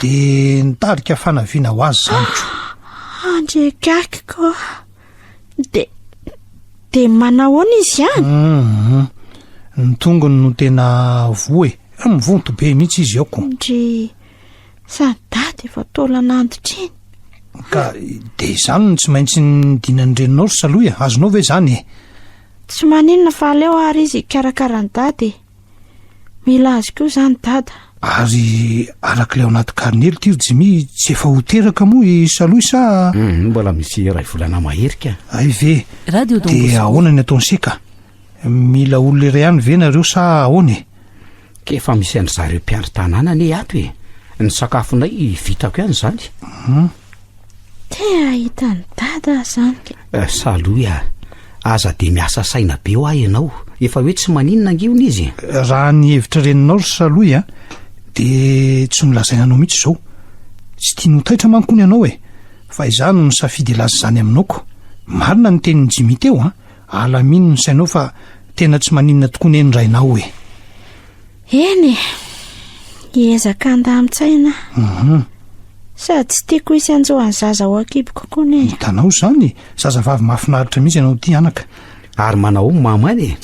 dia nitarika fanaviana ho azy zany ko andrekakiko dia manahoana izy ihany ny tongony no tena voe mivonto be mihitsy izy aoko ndry sadady efa tolananditriny ka dia izany no tsy maintsy nidina ny reninao ry saloha azonao ve zany tsy maninona fa aleo ary izy karakarany dady mila azy koa zany dada ary arak'ilay ao anaty karnely ty ry jimy tsy efa ho teraka moa i saloha sa mbola misy ray volana maherika ay ve dia ahoana ny ataony sika mila olona iray ihany ve nareo sa ahoany ka efa misy any zareo mpiandry tanàna ane ato ny sakafonay vitako ihany zany tea hitany dada zany saloha aza dia miasa saina be ho ahy ianao efa hoe tsy maninona angiona izy raha ny hevitra reninao ry saloha dia tsy nolazainanao mihitsy zao tsy tia notaitra mankony ianao fa izany no nisafidy laza zany aminaoko marina ny tenin'ny jimy teo alamino ny sainao fa tena tsy maninona tokoa ny endrainao e. eny ezaka andamintsaina sady tsy tiako isy anjoany zaza ho akibo kokoa ny hitanao zany zazavavy mahafinaritra mihitsy ianao ty anaka. Ary manao mamany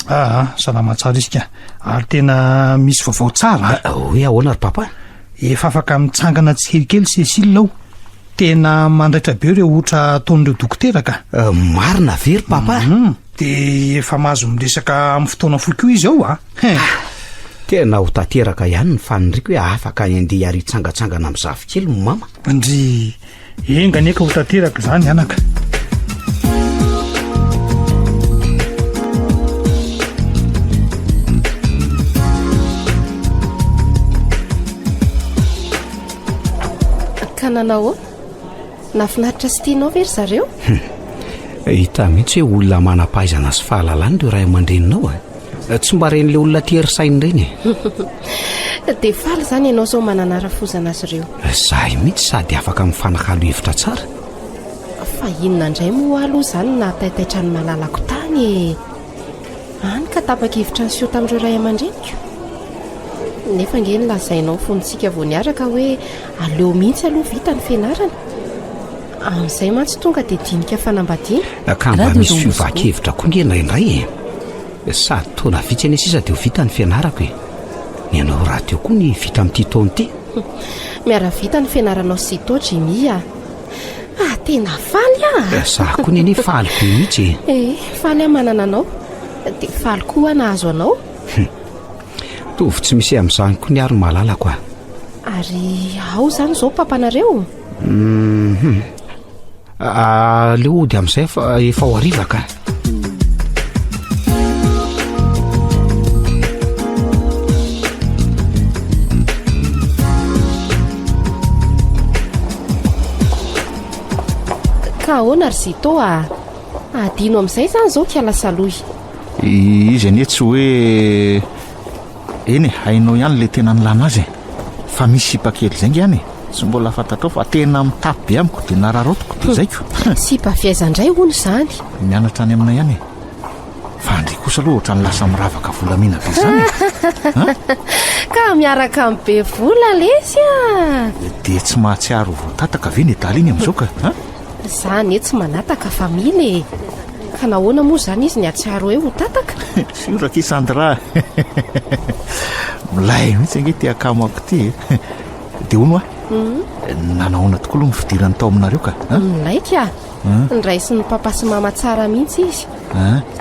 salama tsara izy ka ary tena misy vaovao tsara. hoe ahoana ry papa? Efa afaka mitsangana tsikelikely Cécile ao. Tena mandraitra be ireo ohatra ataon'ireo dokotera ka. Marina very papa. De efa mahazo miresaka amin'ny fotoana foy koa izy ao tena ho tanteraka ihany ny faniriko hoe afaka andeha ary tsangatsangana amin'ny zafikely mo mama. Ndry engany eka ho tanteraka zany anaka. Ka nanao nafinaritra sy tianao very zareo? Hita mihitsy hoe olona manam-pahaizana sy fahalalana ireo ray aman-dreninao tsy mba ren'le olona tery-sainy ireny de faly zany ianao zao mananarafozana azy ireo. Zahay mihitsy sady afaka mifanakalo hevitra tsara. Fa inona indray moa aloha zany na taitaitra ny malalako tany any ka tapaka hevitra ny sio tamin'ireo ray aman-dreniko. Nefa ngeny lazainao fontsika vao niaraka hoe aleo mihitsy aloha vita ny fianarana. Amin'izay mantsy tonga de dinika fanambadiana. Ka mba misy fiovahan-kevitra koa ngendraindray sady taona vitsy any sisa de ho vita ny fianarako ny anao raha teo koa ny vita amin'ity taona ity. Miara vita ny fianaranao sy to Jimmy tena faly Zaho koa ny faliko mihitsy faly manana anao de faly koa nahazo anao. Tovy tsy misy amin'izany koa ny ary malalako Ary ao zany zao papanareo? Leo ody amin'izay efa ho arivaka. Ka ahoana ry Zito adino amin'izay zany zao kiala saloy. Izy anie tsy hoe eny hainao ihany le tena nilana azy fa misy sipakely zay ihany tsy mbola fantatrao fa tena mitapy be amiko de nararotiko de zaiko. Sipa fiaizandray hono zany mianatra any aminay ihany fa andry kosa aloha ohatra ny lasa miravaka volamina be zany ka miaraka amin'ny be vola lesy de tsy mahatsiaro voatataka ve ny daly iny amin'izao ka zany tsy manataka family ka nahoana moa zany izy ny atsiaro hoe ho tataka. Suraka Sandra milay mihitsy ange ty akamako ty de hono nanahoana tokoa aloha ny fidirany tao aminareo ka milaika ndray sy ny papa sy mama tsara mihitsy izy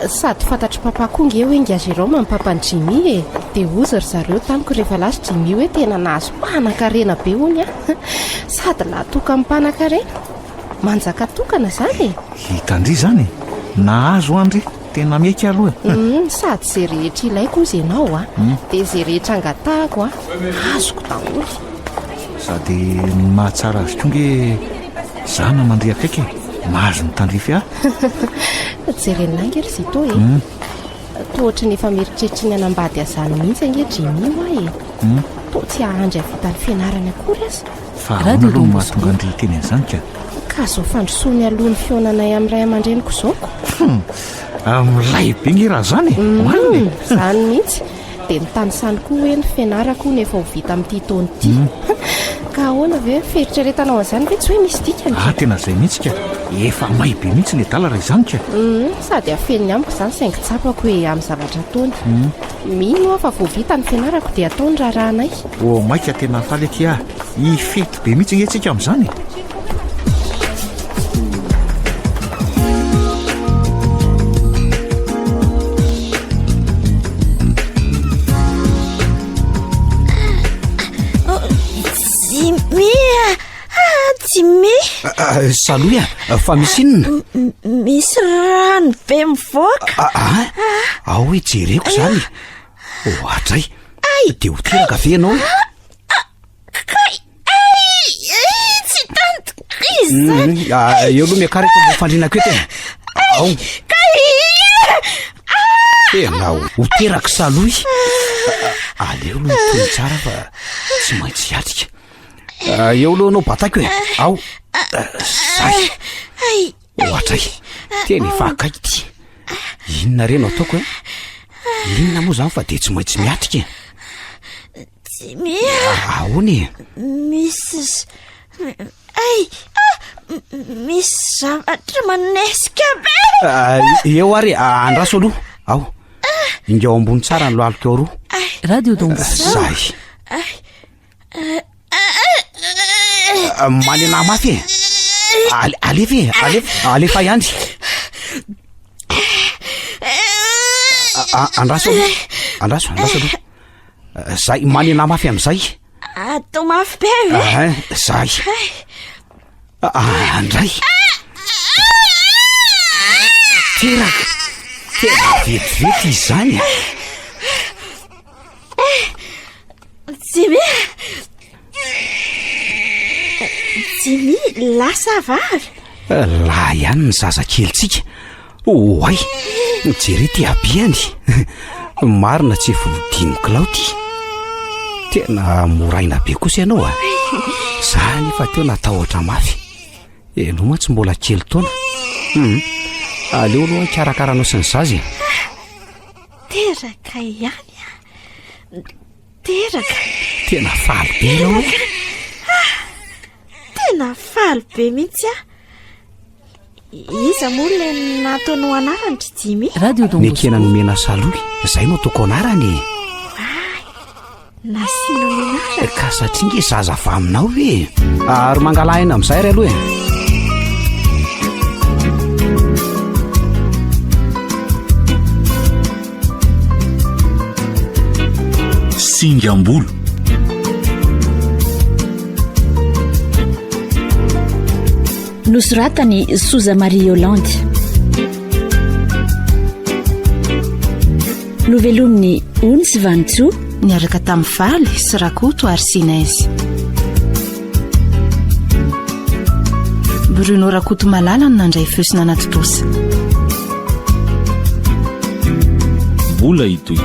sady fantatry papa koa nge hoe ngia Jérôme amin'ny papany Jimmy de ozy ry zareo tamiko rehefa lasy Jimmy hoe tena nahazo mpanan-karena be hony sady latoka amin'ny mpanan-karena manjaka tokana zany hitandry zany nahazo andry tena miaiky aloha sady zay rehetra ilaiko izy ianao de zay rehetra angatahako azoko daholo sady mahatsara azy tonge zana mandry akaiky mahazo ny tandrify jeren'nangy ry Zito to ohatra ny efa mieritreritra ny anambady azany mihitsy ange Jimmy to tsy ahandry avita ny fianarany akory azy fa ahoana aloha mahatonga andry teny an'izany ka zo fandrosoany alohan'ny fionanay amin'ny ray aman-dreniko zaoko milay be nge raha zany zany mihitsy de nytanisany koa hoe ny fianarako nefa ho vita amin'ity taona ity ka ahoana ve feritreretanao an'izany ve tsy hoe misy dikany tena zay mihitsy ka efa may be mihitsy ny dala raha izany ka sady afeniny amiko zany saingy tsapako hoe amin'ny zavatra ataony mino fa vao vita ny fianarako de ataony raharanay maika tena faly aky ifety be mihitsy nge tsika amin'izany Saloy fa misy inona misy rano be mivoaka ao hoe jereko zany ohatray de ho teraka ve ianao tsy tantoka izy zany eo aloha miakaraka mbo fandrinako e tena ao tena ho teraka Saloy aleo aloha tony tsara fa tsy maintsy hiatrika eo aloha anao batako ao zay ohatray tena efa akaiky ty inona reno ataoko e inona moa zany fa de tsy maintsy miatrika Jimmy ahoany misy zavatra manesika be eo ary andraso aloha ao inga ao ambony tsara ny lohalika ao roa radio Dombo zay manena mafy e alefa ihany andraso aloha zay manena mafy am'izay atao mafy be zay andray teraka vetivety izany Jimmy lasa vavy la ihany ny zazakelitsika oay jery ty abiany marina tsy efolodinokilao ty tena moraina be kosa ianao zany efa teo natahotra mafy enao ma tsy mbola kely taona aleo aloha karakaranao sy ny zazy teraka ihany teraka tena faly be ianao tena faly be mihitsy iza moa le nataonao anarany ry Jimmy radio Dombo nekena nomena saloy zay no ataoko anarany nasina menara ka satria nge zaza va aminao e ary mangalahina am'izay ry aloha Singambolo nosoratany Soza Marie Yolande novelominy Ons Vantso niaraka tamin'ny Faly sy Rakoto ary Sinaizy Bruno Rakoto Malala no nandray feosina anaty tosa mbola itoy